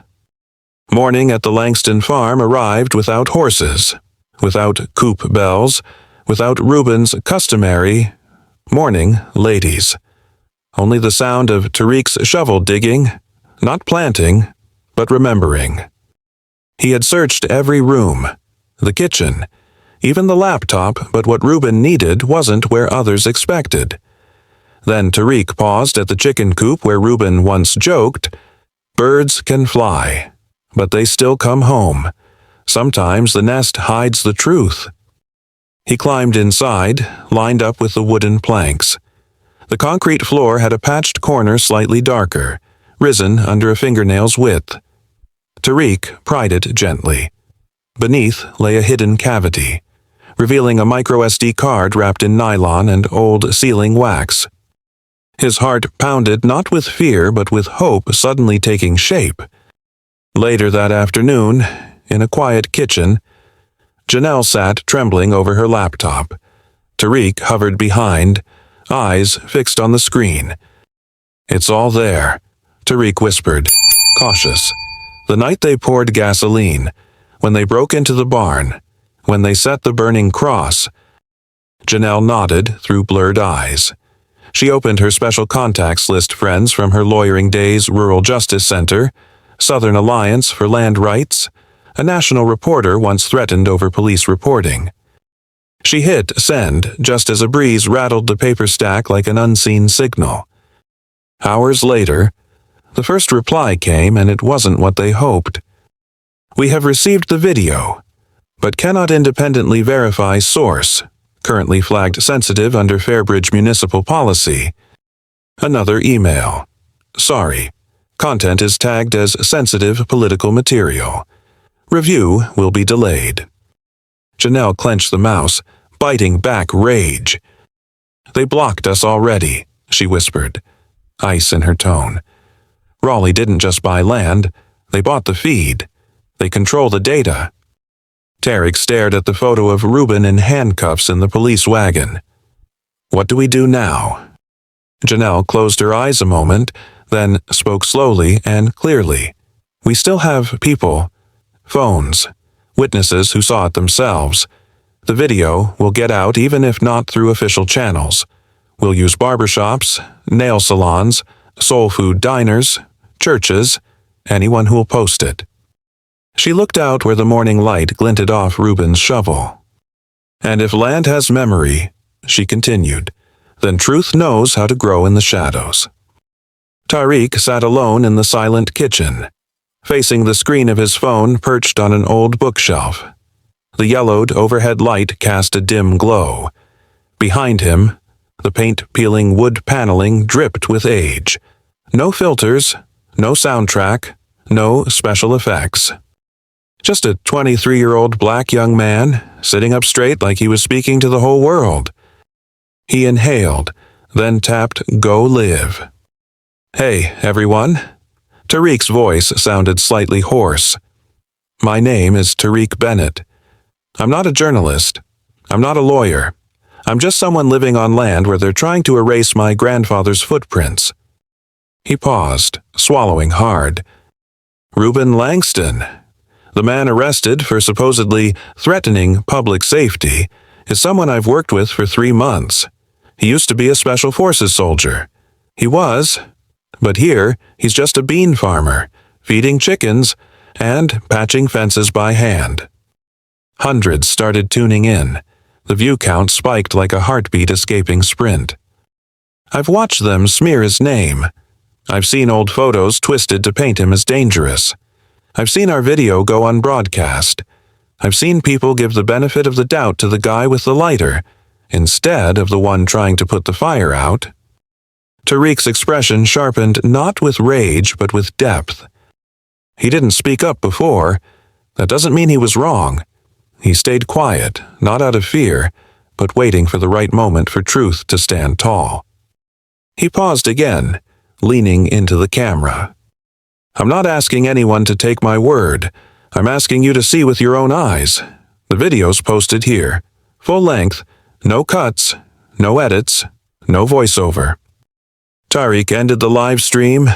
Morning at the Langston farm arrived without horses, without coop bells, without Reuben's customary morning ladies. Only the sound of Tariq's shovel digging, not planting, but remembering. He had searched every room, the kitchen, even the laptop, but what Reuben needed wasn't where others expected. Then Tariq paused at the chicken coop where Reuben once joked, "Birds can fly, but they still come home. Sometimes the nest hides the truth." He climbed inside, lined up with the wooden planks. The concrete floor had a patched corner slightly darker, risen under a fingernail's width. Tariq pried it gently. Beneath lay a hidden cavity, revealing a micro-SD card wrapped in nylon and old sealing wax. His heart pounded not with fear but with hope suddenly taking shape. Later that afternoon, in a quiet kitchen, Janelle sat trembling over her laptop. Tariq hovered behind, eyes fixed on the screen. "It's all there," Tariq whispered, cautious. "The night they poured gasoline, when they broke into the barn, when they set the burning cross." Janelle nodded through blurred eyes. She opened her special contacts list friends from her lawyering days Rural Justice Center, Southern Alliance for Land Rights, a national reporter once threatened over police reporting. She hit send just as a breeze rattled the paper stack like an unseen signal. Hours later, the first reply came, and it wasn't what they hoped. "We have received the video, but cannot independently verify source, currently flagged sensitive under Fairbridge municipal policy." Another email. "Sorry, content is tagged as sensitive political material. Review will be delayed." Janelle clenched the mouse, biting back rage. "They blocked us already," she whispered, ice in her tone. "Raleigh didn't just buy land, they bought the feed. They control the data." Tariq stared at the photo of Reuben in handcuffs in the police wagon. "What do we do now?" Janelle closed her eyes a moment, then spoke slowly and clearly. "We still have people, phones, witnesses who saw it themselves. The video will get out even if not through official channels. We'll use barbershops, nail salons, soul food diners, churches, anyone who'll post it." She looked out where the morning light glinted off Reuben's shovel. "And if land has memory," she continued, "then truth knows how to grow in the shadows." Tariq sat alone in the silent kitchen, facing the screen of his phone perched on an old bookshelf. The yellowed overhead light cast a dim glow. Behind him, the paint-peeling wood paneling dripped with age. No filters, no soundtrack, no special effects. Just a 23-year-old black young man, sitting up straight like he was speaking to the whole world. He inhaled, then tapped Go Live. "Hey, everyone." Tariq's voice sounded slightly hoarse. "My name is Tariq Bennett. I'm not a journalist. I'm not a lawyer. I'm just someone living on land where they're trying to erase my grandfather's footprints." He paused, swallowing hard. "Reuben Langston, the man arrested for supposedly threatening public safety, is someone I've worked with for 3 months. He used to be a Special Forces soldier. He was, but here he's just a bean farmer, feeding chickens and patching fences by hand." Hundreds started tuning in. The view count spiked like a heartbeat escaping sprint. "I've watched them smear his name. I've seen old photos twisted to paint him as dangerous. I've seen our video go unbroadcast. I've seen people give the benefit of the doubt to the guy with the lighter, instead of the one trying to put the fire out." Tariq's expression sharpened not with rage but with depth. He didn't speak up before. That doesn't mean he was wrong. He stayed quiet, not out of fear, but waiting for the right moment for truth to stand tall. He paused again, leaning into the camera. "I'm not asking anyone to take my word. I'm asking you to see with your own eyes. The video's posted here. Full length, no cuts, no edits, no voiceover." Tariq ended the live stream,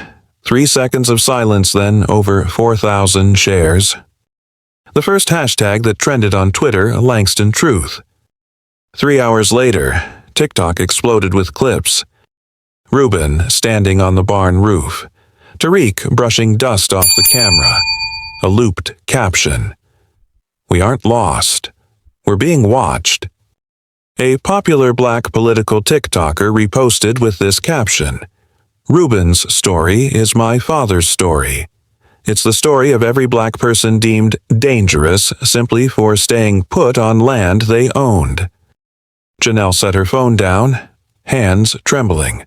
3 seconds of silence, then over 4,000 shares. The first hashtag that trended on Twitter, Langston Truth. 3 hours later, TikTok exploded with clips. Ruben standing on the barn roof. Tariq brushing dust off the camera. A looped caption. "We aren't lost. We're being watched." A popular black political TikToker reposted with this caption. "Ruben's story is my father's story. It's the story of every black person deemed dangerous simply for staying put on land they owned." Janelle set her phone down, hands trembling.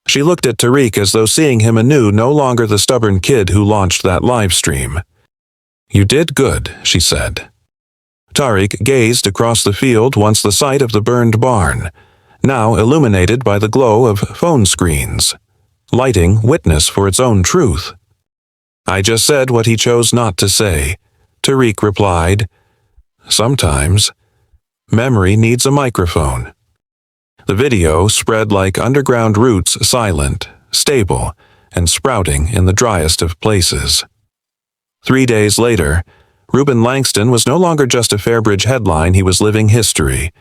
She looked at Tariq as though seeing him anew, no longer the stubborn kid who launched that live stream. "You did good," she said. Tariq gazed across the field once the site of the burned barn, now illuminated by the glow of phone screens, lighting witness for its own truth. "I just said what he chose not to say," Tariq replied. "Sometimes, memory needs a microphone." The video spread like underground roots, silent, stable, and sprouting in the driest of places. 3 days later, Ruben Langston was no longer just a Fairbridge headline, he was living history,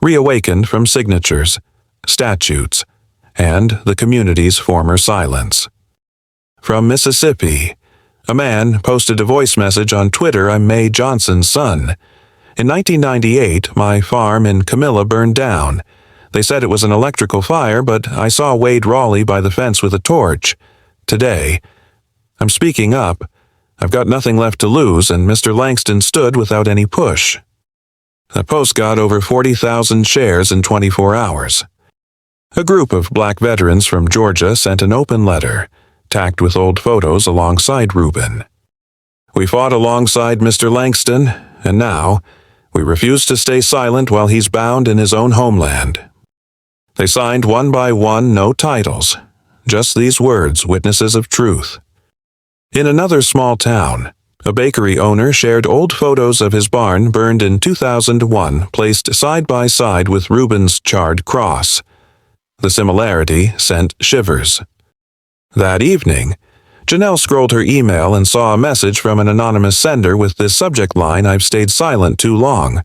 reawakened from signatures, statutes, and the community's former silence. From Mississippi, a man posted a voice message on Twitter. "I'm Mae Johnson's son. In 1998, my farm in Camilla burned down. They said it was an electrical fire, but I saw Wade Raleigh by the fence with a torch. Today, I'm speaking up. I've got nothing left to lose, and Mr. Langston stood without any push." The post got over 40,000 shares in 24 hours. A group of black veterans from Georgia sent an open letter, tacked with old photos alongside Ruben. "We fought alongside Mr. Langston, and now we refuse to stay silent while he's bound in his own homeland." They signed one by one, no titles, just these words, witnesses of truth. In another small town, a bakery owner shared old photos of his barn burned in 2001, placed side by side with Ruben's charred cross. The similarity sent shivers. That evening, Janelle scrolled her email and saw a message from an anonymous sender with this subject line, "I've stayed silent too long."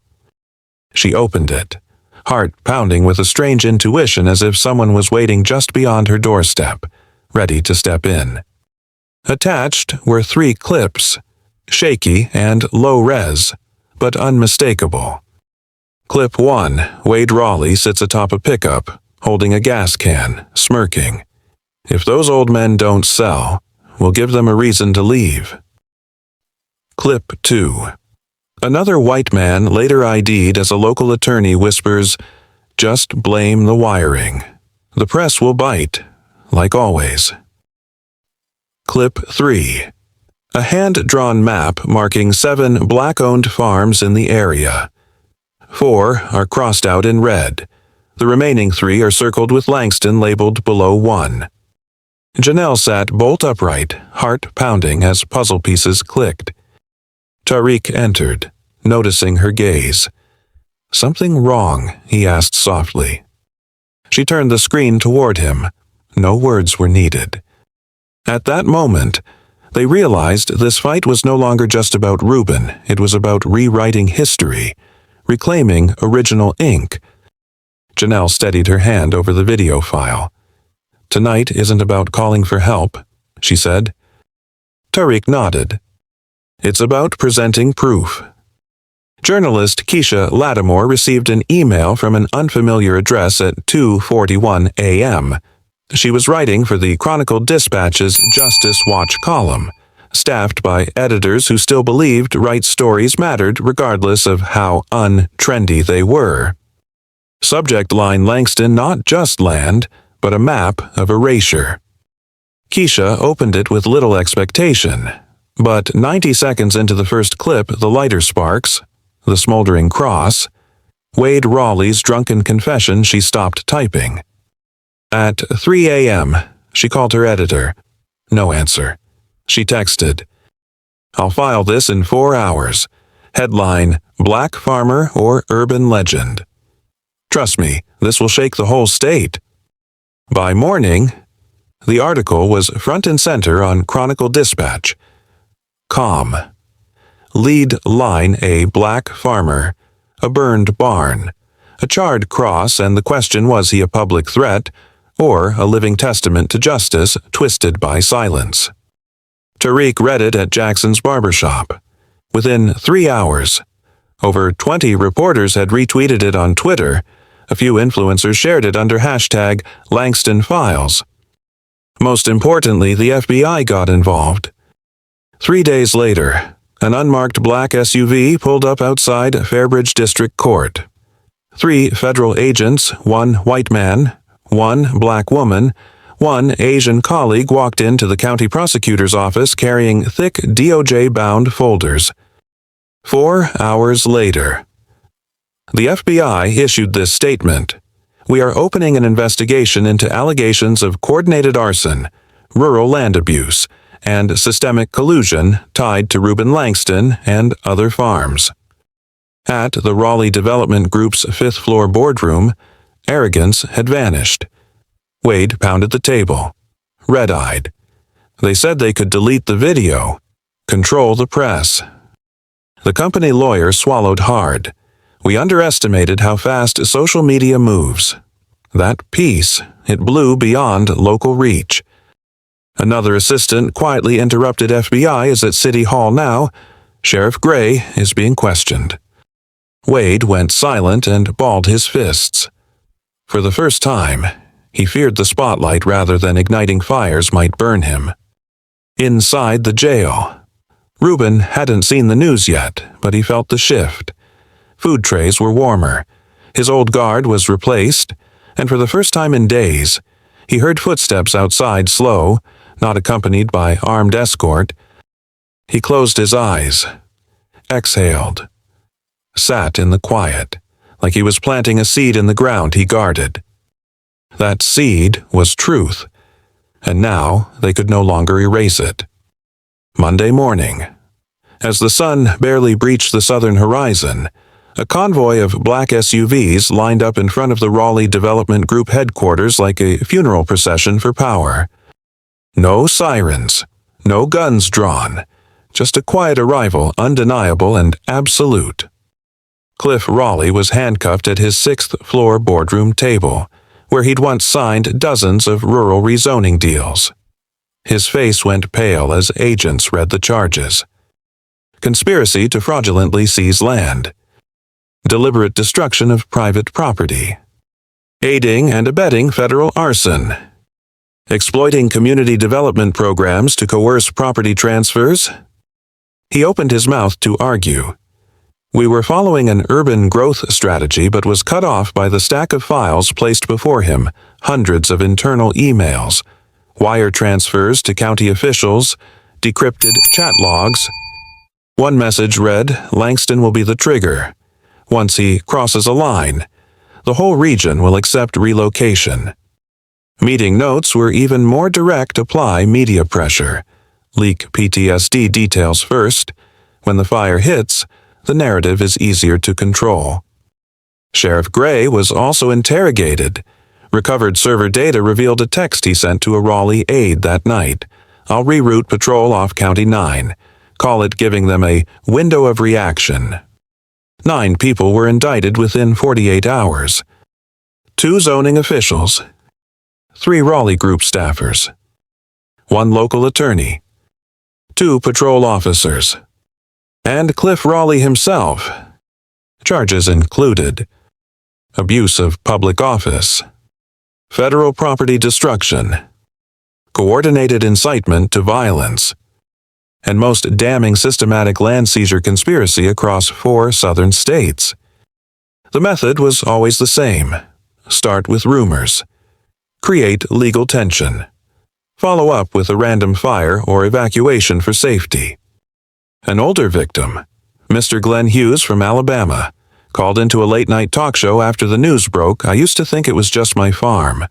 She opened it, heart pounding with a strange intuition, as if someone was waiting just beyond her doorstep, ready to step in. Attached were 3 clips, shaky and low-res, but unmistakable. Clip 1, Wade Raleigh sits atop a pickup, holding a gas can, smirking. "If those old men don't sell, we'll give them a reason to leave." Clip 2. Another white man, later ID'd as a local attorney, whispers, "Just blame the wiring. The press will bite, like always." Clip 3. A hand-drawn map marking 7 black-owned farms in the area. 4 are crossed out in red. The remaining 3 are circled with Langston labeled below 1. Janelle sat bolt upright, heart pounding as puzzle pieces clicked. Tariq entered, noticing her gaze. "Something wrong?" he asked softly. She turned the screen toward him. No words were needed. At that moment, they realized this fight was no longer just about Ruben. It was about rewriting history, reclaiming original ink. Janelle steadied her hand over the video file. "Tonight isn't about calling for help," she said. Tariq nodded. "It's about presenting proof." Journalist Keisha Lattimore received an email from an unfamiliar address at 2:41 a.m. She was writing for the Chronicle-Dispatch's Justice Watch column, staffed by editors who still believed right stories mattered regardless of how untrendy they were. Subject line: Langston, not just land, but a map of erasure. Keisha opened it with little expectation, but 90 seconds into the first clip, the lighter sparks, the smoldering cross, Wade Raleigh's drunken confession, she stopped typing. At 3 a.m., she called her editor. No answer. She texted, "I'll file this in 4 hours. Headline, Black Farmer or Urban Legend. Trust me, this will shake the whole state." By morning, The article was front and center on Chronicle Dispatch. Calm. Lead line: a black farmer, a burned barn, a charred cross, and the question, was he a public threat or a living testament to justice twisted by silence? Tariq read it at Jackson's barbershop. Within 3 hours, over 20 reporters had retweeted it on Twitter. A few influencers shared it under hashtag Langston Files. Most importantly, the FBI got involved. 3 days later, an unmarked black SUV pulled up outside Fairbridge District Court. 3 federal agents, 1 white man, 1 black woman, 1 Asian colleague walked into the county prosecutor's office carrying thick DOJ-bound folders. 4 hours later, the FBI issued this statement: "We are opening an investigation into allegations of coordinated arson, rural land abuse, and systemic collusion tied to Reuben Langston and other farms." At the Raleigh Development Group's 5th-floor boardroom, arrogance had vanished. Wade pounded the table, red-eyed. They said they could delete the video, control the press. The company lawyer swallowed hard. "We underestimated how fast social media moves. That piece, it blew beyond local reach." Another assistant quietly interrupted. "FBI is at City Hall now. Sheriff Gray is being questioned." Wade went silent and balled his fists. For the first time, he feared the spotlight rather than igniting fires might burn him. Inside the jail, Reuben hadn't seen the news yet, but he felt the shift. Food trays were warmer. His old guard was replaced, and for the first time in days, he heard footsteps outside, slow, not accompanied by armed escort. He closed his eyes, exhaled, sat in the quiet, like he was planting a seed in the ground he guarded. That seed was truth, and now they could no longer erase it. Monday morning, as the sun barely breached the southern horizon, a convoy of black SUVs lined up in front of the Raleigh Development Group headquarters like a funeral procession for power. No sirens, no guns drawn, just a quiet arrival, undeniable and absolute. Cliff Raleigh was handcuffed at his 6th-floor boardroom table, where he'd once signed dozens of rural rezoning deals. His face went pale as agents read the charges. Conspiracy to fraudulently seize land. Deliberate destruction of private property. Aiding and abetting federal arson. Exploiting community development programs to coerce property transfers. He opened his mouth to argue. We were following an urban growth strategy but was cut off by the stack of files placed before him, hundreds of internal emails, wire transfers to county officials, decrypted chat logs. One message read, "Langston will be the trigger. Once he crosses a line, the whole region will accept relocation." Meeting notes were even more direct. Apply media pressure. Leak PTSD details first. When the fire hits, the narrative is easier to control. Sheriff Gray was also interrogated. Recovered server data revealed a text he sent to a Raleigh aide that night. "I'll reroute patrol off County 9. Call it giving them a window of reaction." 9 people were indicted within 48 hours. 2 zoning officials, 3 Raleigh Group staffers, 1 local attorney, 2 patrol officers, and Cliff Raleigh himself. Charges included abuse of public office, federal property destruction, coordinated incitement to violence, and most damning, systematic land seizure conspiracy across 4 southern states. The method was always the same. Start with rumors. Create legal tension. Follow up with a random fire or evacuation for safety. An older victim, Mr. Glenn Hughes from Alabama, called into a late-night talk show after the news broke. "I used to think it was just my farm,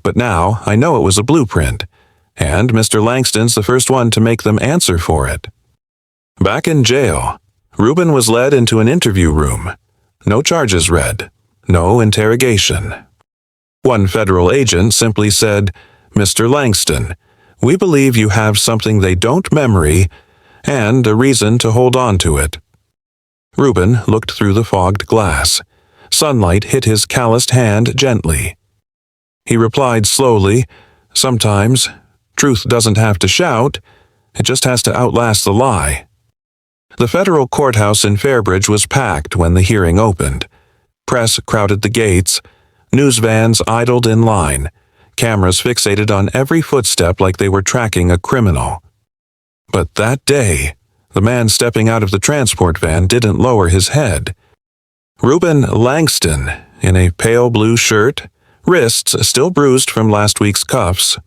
but now I know it was a blueprint. And Mr. Langston's the first one to make them answer for it." Back in jail, Reuben was led into an interview room. No charges read, no interrogation. One federal agent simply said, Mr. Langston, we believe you have something they don't memory and a reason to hold on to it." Reuben looked through the fogged glass. Sunlight hit his calloused hand gently. He replied slowly, "Sometimes, truth doesn't have to shout, it just has to outlast the lie." The federal courthouse in Fairbridge was packed when the hearing opened. Press crowded the gates, news vans idled in line, cameras fixated on every footstep like they were tracking a criminal. But that day, the man stepping out of the transport van didn't lower his head. Reuben Langston, in a pale blue shirt, wrists still bruised from last week's cuffs,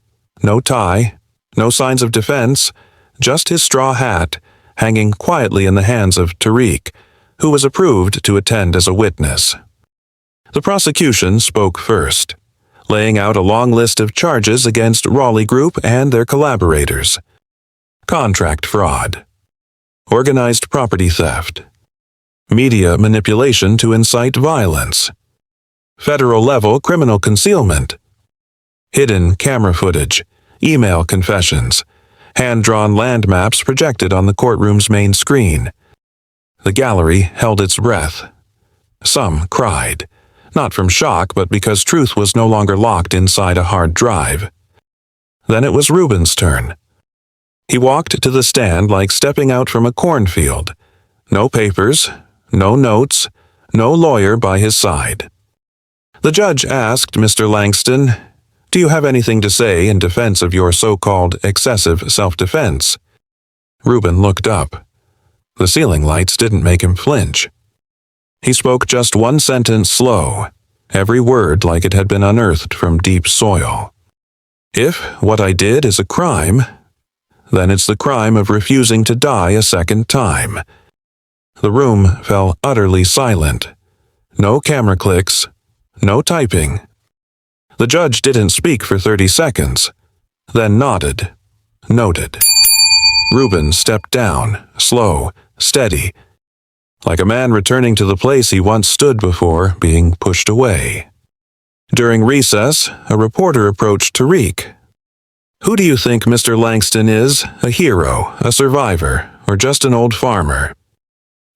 no tie, no signs of defense, just his straw hat, hanging quietly in the hands of Tariq, who was approved to attend as a witness. The prosecution spoke first, laying out a long list of charges against Raleigh Group and their collaborators. Contract fraud, organized property theft, media manipulation to incite violence, federal-level criminal concealment, hidden camera footage, email confessions, hand-drawn land maps projected on the courtroom's main screen. The gallery held its breath. Some cried, not from shock but because truth was no longer locked inside a hard drive. Then it was Reuben's turn. He walked to the stand like stepping out from a cornfield. No papers, no notes, no lawyer by his side. The judge asked Mr. Langston, "Do you have anything to say in defense of your so-called excessive self-defense?" Reuben looked up. The ceiling lights didn't make him flinch. He spoke just one sentence slow, every word like it had been unearthed from deep soil. "If what I did is a crime, then it's the crime of refusing to die a second time." The room fell utterly silent. No camera clicks, no typing. The judge didn't speak for 30 seconds, then nodded, noted. Reuben stepped down, slow, steady, like a man returning to the place he once stood before being pushed away. During recess, a reporter approached Tariq. "Who do you think Mr. Langston is? A hero, a survivor, or just an old farmer?"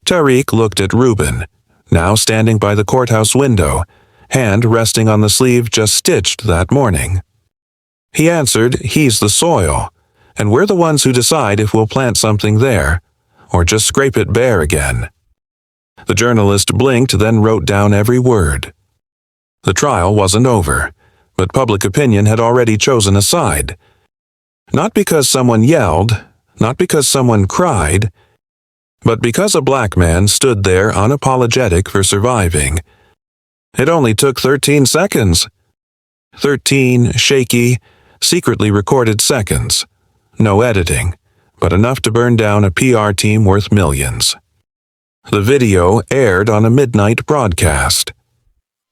Tariq looked at Reuben, now standing by the courthouse window, hand resting on the sleeve just stitched that morning. He answered, "He's the soil, and we're the ones who decide if we'll plant something there, or just scrape it bare again." The journalist blinked, then wrote down every word. The trial wasn't over, but public opinion had already chosen a side. Not because someone yelled, not because someone cried, but because a black man stood there unapologetic for surviving. It only took 13 seconds. 13 shaky, secretly recorded seconds. No editing, but enough to burn down a PR team worth millions. The video aired on a midnight broadcast.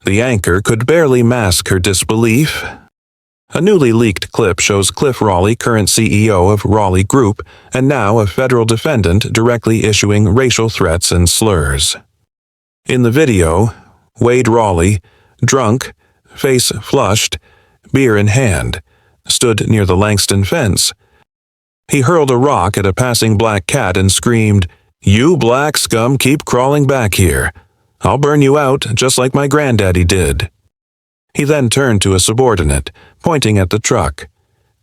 The anchor could barely mask her disbelief. A newly leaked clip shows Cliff Raleigh, current CEO of Raleigh Group, and now a federal defendant directly issuing racial threats and slurs. In the video, Wade Raleigh, drunk, face flushed, beer in hand, stood near the Langston fence. He hurled a rock at a passing black cat and screamed, "You black scum keep crawling back here. I'll burn you out just like my granddaddy did." He then turned to a subordinate, pointing at the truck.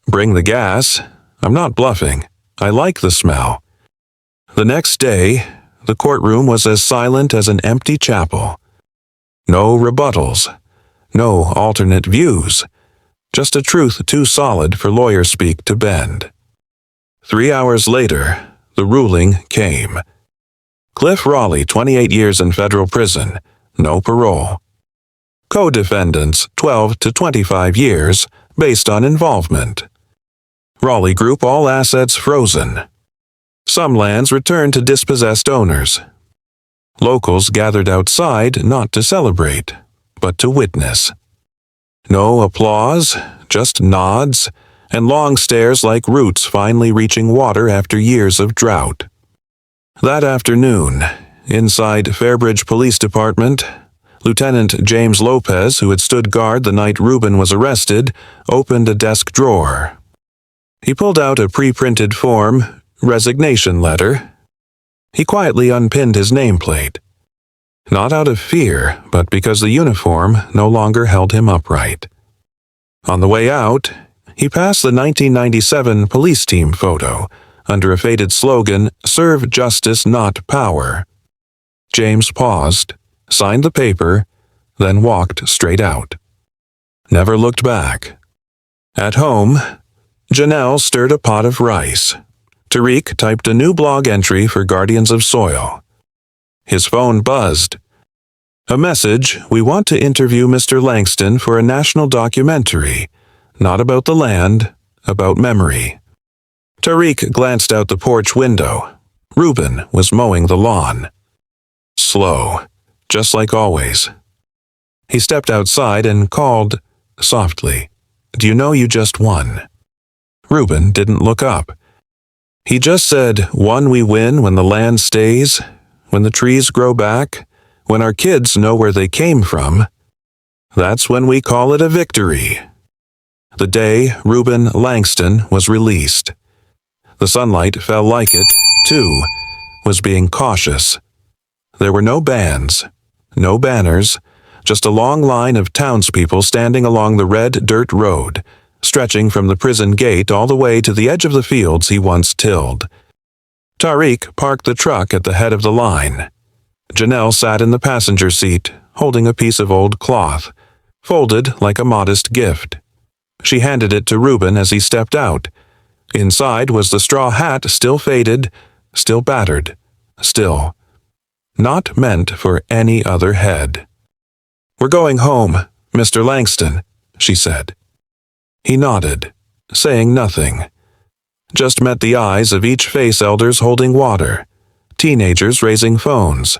"Bring the gas. I'm not bluffing. I like the smell." The next day, the courtroom was as silent as an empty chapel. No rebuttals, no alternate views, just a truth too solid for lawyer speak to bend. 3 hours later, the ruling came. Cliff Raleigh, 28 years in federal prison, no parole. Co-defendants, 12 to 25 years, based on involvement. Raleigh Group, all assets frozen. Some lands returned to dispossessed owners. Locals gathered outside not to celebrate, but to witness. No applause, just nods, and long stares like roots finally reaching water after years of drought. That afternoon, inside Fairbridge Police Department, Lieutenant James Lopez, who had stood guard the night Reuben was arrested, opened a desk drawer. He pulled out a pre-printed form, resignation letter. He quietly unpinned his nameplate. Not out of fear, but because the uniform no longer held him upright. On the way out, he passed the 1997 police team photo under a faded slogan, "Serve justice, not power." James paused, signed the paper, then walked straight out. Never looked back. At home, Janelle stirred a pot of rice. Tariq typed a new blog entry for Guardians of Soil. His phone buzzed. A message: "We want to interview Mr. Langston for a national documentary. Not about the land, about memory." Tariq glanced out the porch window. Reuben was mowing the lawn. Slow, just like always. He stepped outside and called, softly, "Do you know you just won?" Reuben didn't look up. He just said, "One we win when the land stays, when the trees grow back, when our kids know where they came from. That's when we call it a victory." The day Reuben Langston was released. The sunlight fell like it, too, was being cautious. There were no bands, no banners, just a long line of townspeople standing along the red dirt road, stretching from the prison gate all the way to the edge of the fields he once tilled. Tariq parked the truck at the head of the line. Janelle sat in the passenger seat, holding a piece of old cloth, folded like a modest gift. She handed it to Reuben as he stepped out. Inside was the straw hat, still faded, still battered, still not meant for any other head. "We're going home, Mr. Langston," she said. He nodded, saying nothing. Just met the eyes of each face elders holding water, teenagers raising phones,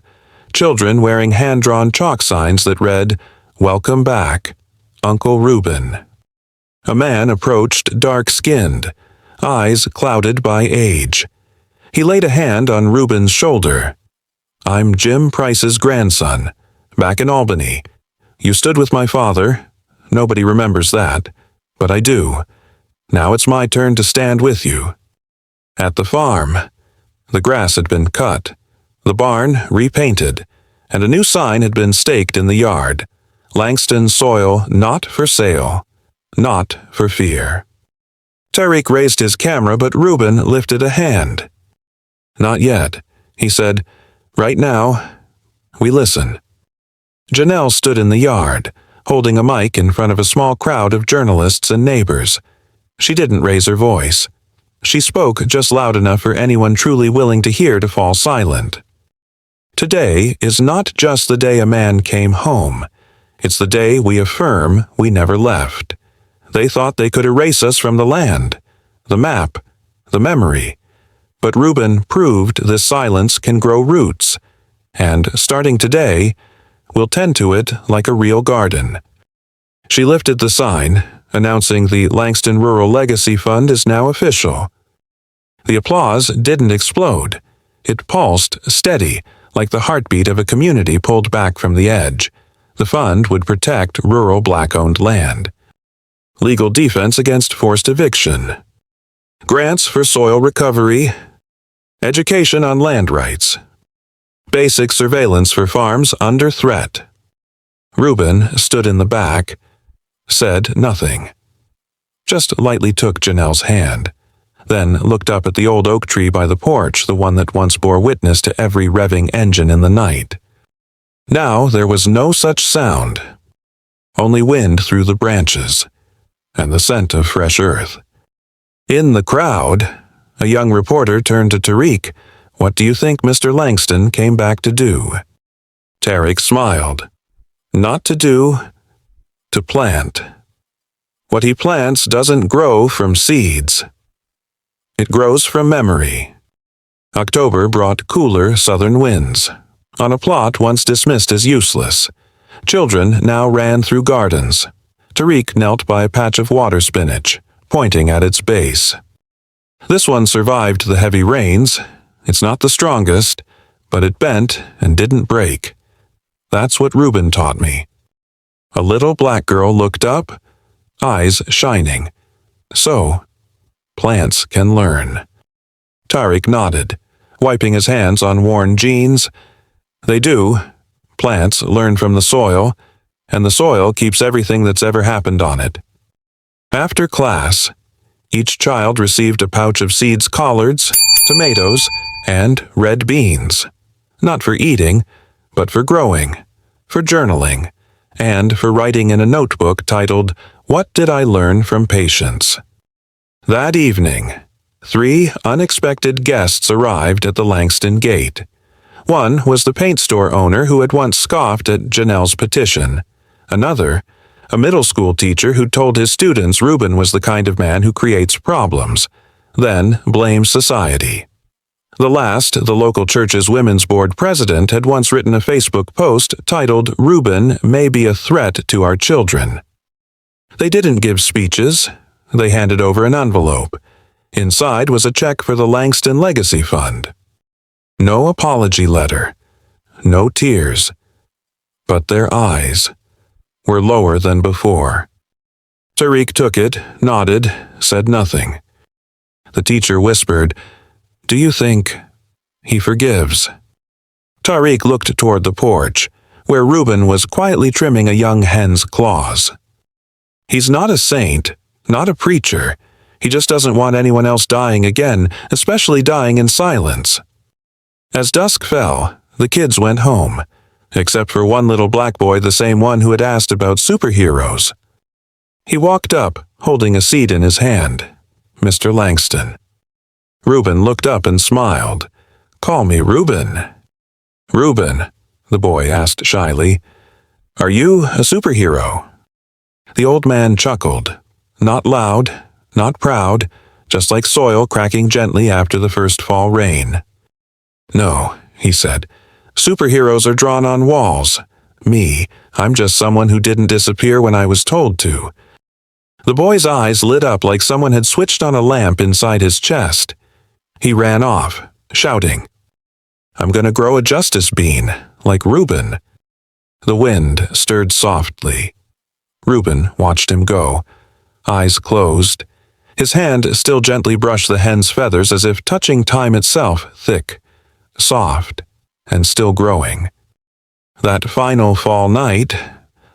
children wearing hand-drawn chalk signs that read, "Welcome back, Uncle Reuben." A man approached dark-skinned, eyes clouded by age. He laid a hand on Reuben's shoulder. "I'm Jim Price's grandson, back in Albany. You stood with my father. Nobody remembers that, but I do. Now it's my turn to stand with you." At the farm, the grass had been cut, the barn repainted, and a new sign had been staked in the yard. "Langston soil not for sale, not for fear." Tariq raised his camera, but Reuben lifted a hand. "Not yet," he said. "Right now, we listen." Janelle stood in the yard, holding a mic in front of a small crowd of journalists and neighbors. She didn't raise her voice. She spoke just loud enough for anyone truly willing to hear to fall silent. Today is not just the day a man came home. It's the day we affirm we never left. They thought they could erase us from the land, the map, the memory. But Reuben proved this silence can grow roots, and starting today, we'll tend to it like a real garden. She lifted the sign, announcing the Langston Rural Legacy Fund is now official. The applause didn't explode. It pulsed steady, like the heartbeat of a community pulled back from the edge. The fund would protect rural black-owned land. Legal defense against forced eviction. Grants for soil recovery. Education on land rights. Basic surveillance for farms under threat. Reuben stood in the back, said nothing. Just lightly took Janelle's hand, then looked up at the old oak tree by the porch, the one that once bore witness to every revving engine in the night. Now there was no such sound, only wind through the branches, and the scent of fresh earth. In the crowd, a young reporter turned to Tariq. "What do you think Mr. Langston came back to do?" Tariq smiled. "Not to do, to plant. What he plants doesn't grow from seeds. It grows from memory." October brought cooler southern winds. On a plot once dismissed as useless, children now ran through gardens. Tariq knelt by a patch of water spinach, pointing at its base. This one survived the heavy rains. It's not the strongest, but it bent and didn't break. That's what Reuben taught me. A little black girl looked up, eyes shining. So, plants can learn. Tariq nodded, wiping his hands on worn jeans. They do. Plants learn from the soil, and the soil keeps everything that's ever happened on it. After class, each child received a pouch of seeds, collards, tomatoes, and red beans. Not for eating, but for growing, for journaling, and for writing in a notebook titled, "What Did I Learn from Patience?" That evening, 3 unexpected guests arrived at the Langston gate. One was the paint store owner who had once scoffed at Janelle's petition. Another, a middle school teacher who told his students Reuben was the kind of man who creates problems, then blames society. The last, the local church's women's board president, had once written a Facebook post titled, "Reuben may be a threat to our children." They didn't give speeches. They handed over an envelope. Inside was a check for the Langston Legacy Fund. No apology letter. No tears. But their eyes were lower than before. Tariq took it, nodded, said nothing. The teacher whispered, "Do you think he forgives?" Tariq looked toward the porch, where Reuben was quietly trimming a young hen's claws. He's not a saint, not a preacher. He just doesn't want anyone else dying again, especially dying in silence. As dusk fell, the kids went home, except for one little black boy, the same one who had asked about superheroes. He walked up, holding a seed in his hand. Mr. Langston. Reuben looked up and smiled. "Call me Reuben." "Reuben," the boy asked shyly, "are you a superhero?" The old man chuckled. Not loud, not proud, just like soil cracking gently after the first fall rain. "No," he said. "Superheroes are drawn on walls. Me, I'm just someone who didn't disappear when I was told to." The boy's eyes lit up like someone had switched on a lamp inside his chest. He ran off, shouting, "I'm going to grow a justice bean, like Reuben." The wind stirred softly. Reuben watched him go, eyes closed. His hand still gently brushed the hen's feathers as if touching time itself, thick, soft, and still growing. That final fall night,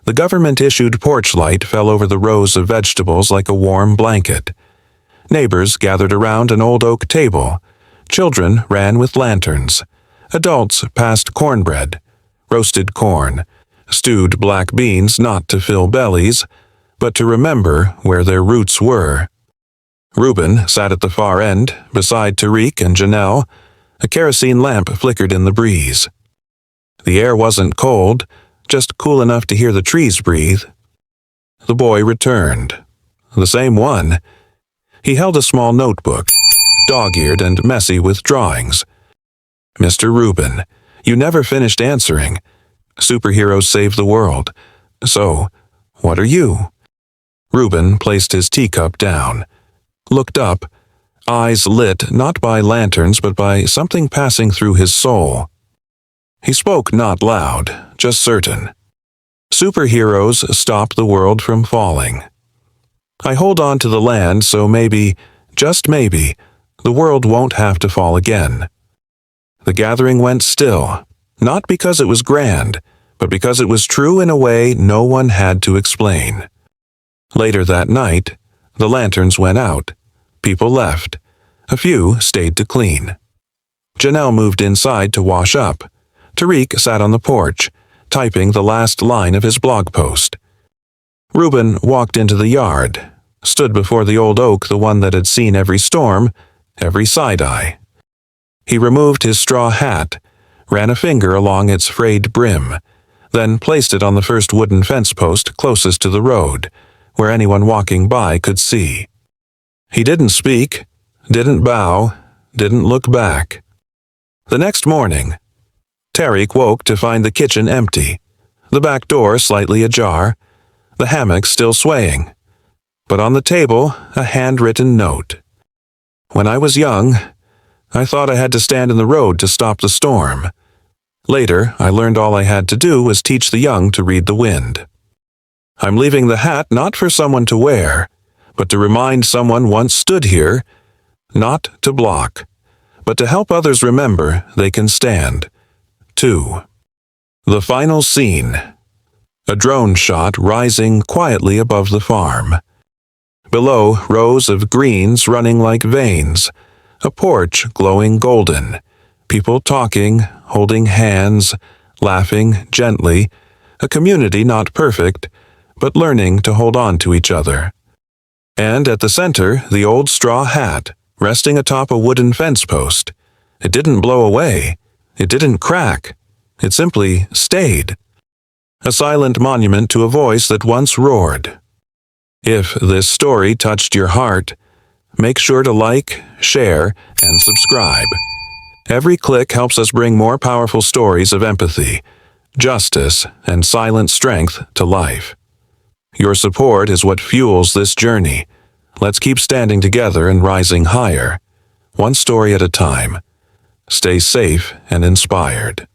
the government-issued porch light fell over the rows of vegetables like a warm blanket. Neighbors gathered around an old oak table. Children ran with lanterns. Adults passed cornbread, roasted corn, stewed black beans not to fill bellies, but to remember where their roots were. Reuben sat at the far end, beside Tariq and Janelle. A kerosene lamp flickered in the breeze. The air wasn't cold, just cool enough to hear the trees breathe. The boy returned. The same one. He held a small notebook, dog-eared and messy with drawings. "Mr. Reuben, you never finished answering. Superheroes save the world. So, what are you?" Reuben placed his teacup down, looked up, eyes lit not by lanterns but by something passing through his soul. He spoke not loud, just certain. "Superheroes stop the world from falling. I hold on to the land so maybe, just maybe, the world won't have to fall again." The gathering went still, not because it was grand, but because it was true in a way no one had to explain. Later that night, the lanterns went out. People left. A few stayed to clean. Janelle moved inside to wash up. Tariq sat on the porch, typing the last line of his blog post. Reuben walked into the yard, stood before the old oak, the one that had seen every storm, every side-eye. He removed his straw hat, ran a finger along its frayed brim, then placed it on the first wooden fence post closest to the road, where anyone walking by could see. He didn't speak, didn't bow, didn't look back. The next morning, Tariq woke to find the kitchen empty, the back door slightly ajar, the hammock still swaying, but on the table a handwritten note. "When I was young, I thought I had to stand in the road to stop the storm. Later, I learned all I had to do was teach the young to read the wind. I'm leaving the hat not for someone to wear, but to remind someone once stood here, not to block, but to help others remember they can stand. 2. The final scene. A drone shot rising quietly above the farm. Below, rows of greens running like veins, a porch glowing golden, people talking, holding hands, laughing gently, a community not perfect, but learning to hold on to each other. And at the center, the old straw hat, resting atop a wooden fence post. It didn't blow away. It didn't crack. It simply stayed. A silent monument to a voice that once roared. If this story touched your heart, make sure to like, share, and subscribe. Every click helps us bring more powerful stories of empathy, justice, and silent strength to life. Your support is what fuels this journey. Let's keep standing together and rising higher, one story at a time. Stay safe and inspired.